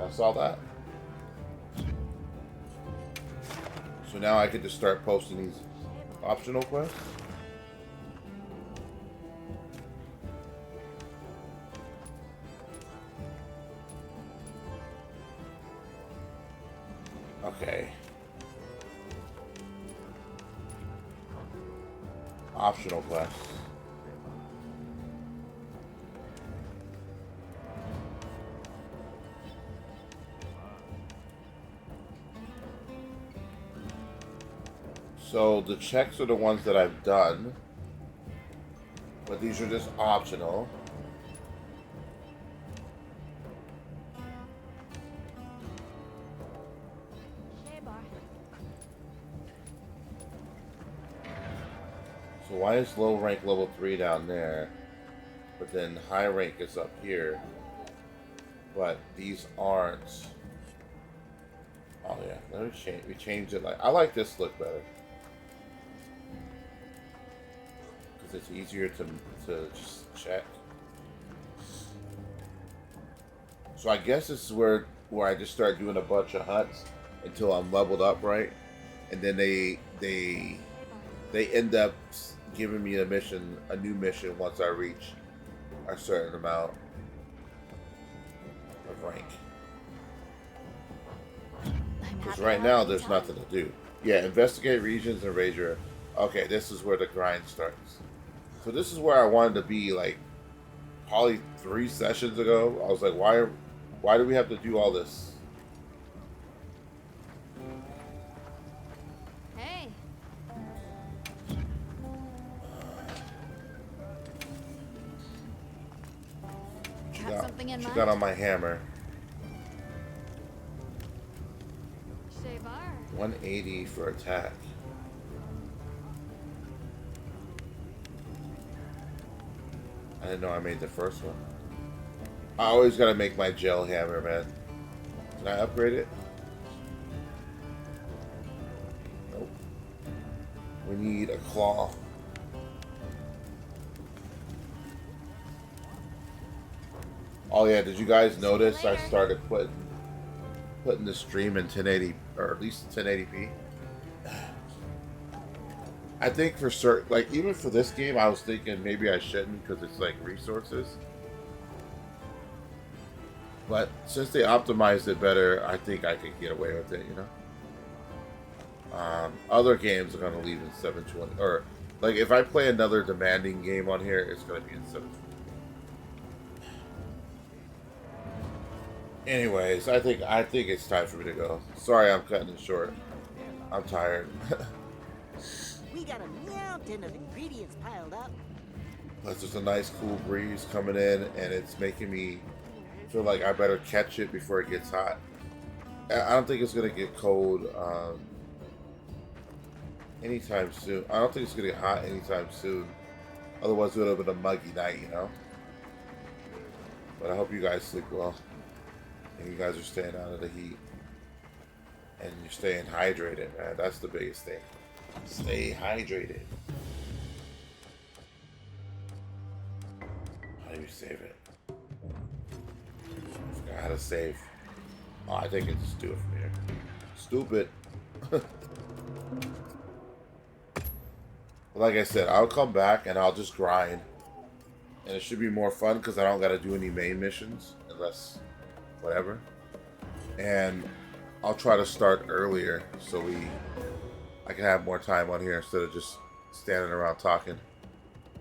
I saw that. So now I could just start posting these optional quests? Okay. Optional quests. So the checks are the ones that I've done, but these are just optional. So why is low rank level 3 down there, but then high rank is up here, but these aren't? Oh yeah, let me change. We changed it. Like I like this look better. It's easier to just check. So I guess this is where I just start doing a bunch of hunts until I'm leveled up right, and then they end up giving me a new mission once I reach a certain amount of rank. Because right now there's nothing to do. Yeah, investigate regions and raise your. Okay, this is where the grind starts. So this is where I wanted to be, like, probably 3 sessions ago. I was like, why do we have to do all this? Hey. Got something in mind? She got on my hammer. 180 for attack. I didn't know I made the first one. I always gotta make my gel hammer, man. Can I upgrade it? Nope. We need a claw. Oh yeah, did you guys notice I started putting the stream in 1080 or at least 1080p? I think for certain, like even for this game, I was thinking maybe I shouldn't because it's like resources. But since they optimized it better, I think I could get away with it, you know? Other games are going to leave in 720. Or, like, if I play another demanding game on here, it's going to be in 720. Anyways, I think it's time for me to go. Sorry I'm cutting it short. I'm tired. We got a mountain of ingredients piled up. Plus, there's a nice cool breeze coming in, and it's making me feel like I better catch it before it gets hot. I don't think it's gonna get cold anytime soon. I don't think it's gonna get hot anytime soon. Otherwise, it would have been a muggy night, you know. But I hope you guys sleep well, and you guys are staying out of the heat, and you're staying hydrated, man. That's the biggest thing. Stay hydrated. How do you save it? I forgot how to save. Oh, I think it's just do it from here. Stupid. Like I said, I'll come back and I'll just grind. And it should be more fun because I don't got to do any main missions. Unless, whatever. And I'll try to start earlier so I can have more time on here instead of just standing around talking.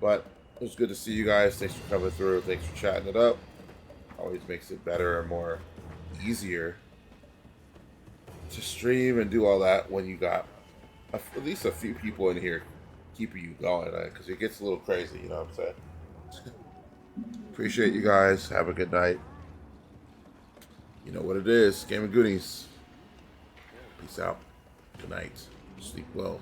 But it was good to see you guys. Thanks for coming through. Thanks for chatting it up. Always makes it better and more easier to stream and do all that when you got at least a few people in here keeping you going, because it gets a little crazy, you know what I'm saying? Appreciate you guys. Have a good night. You know what it is. Game of Goonies. Peace out. Good night. Sleep well.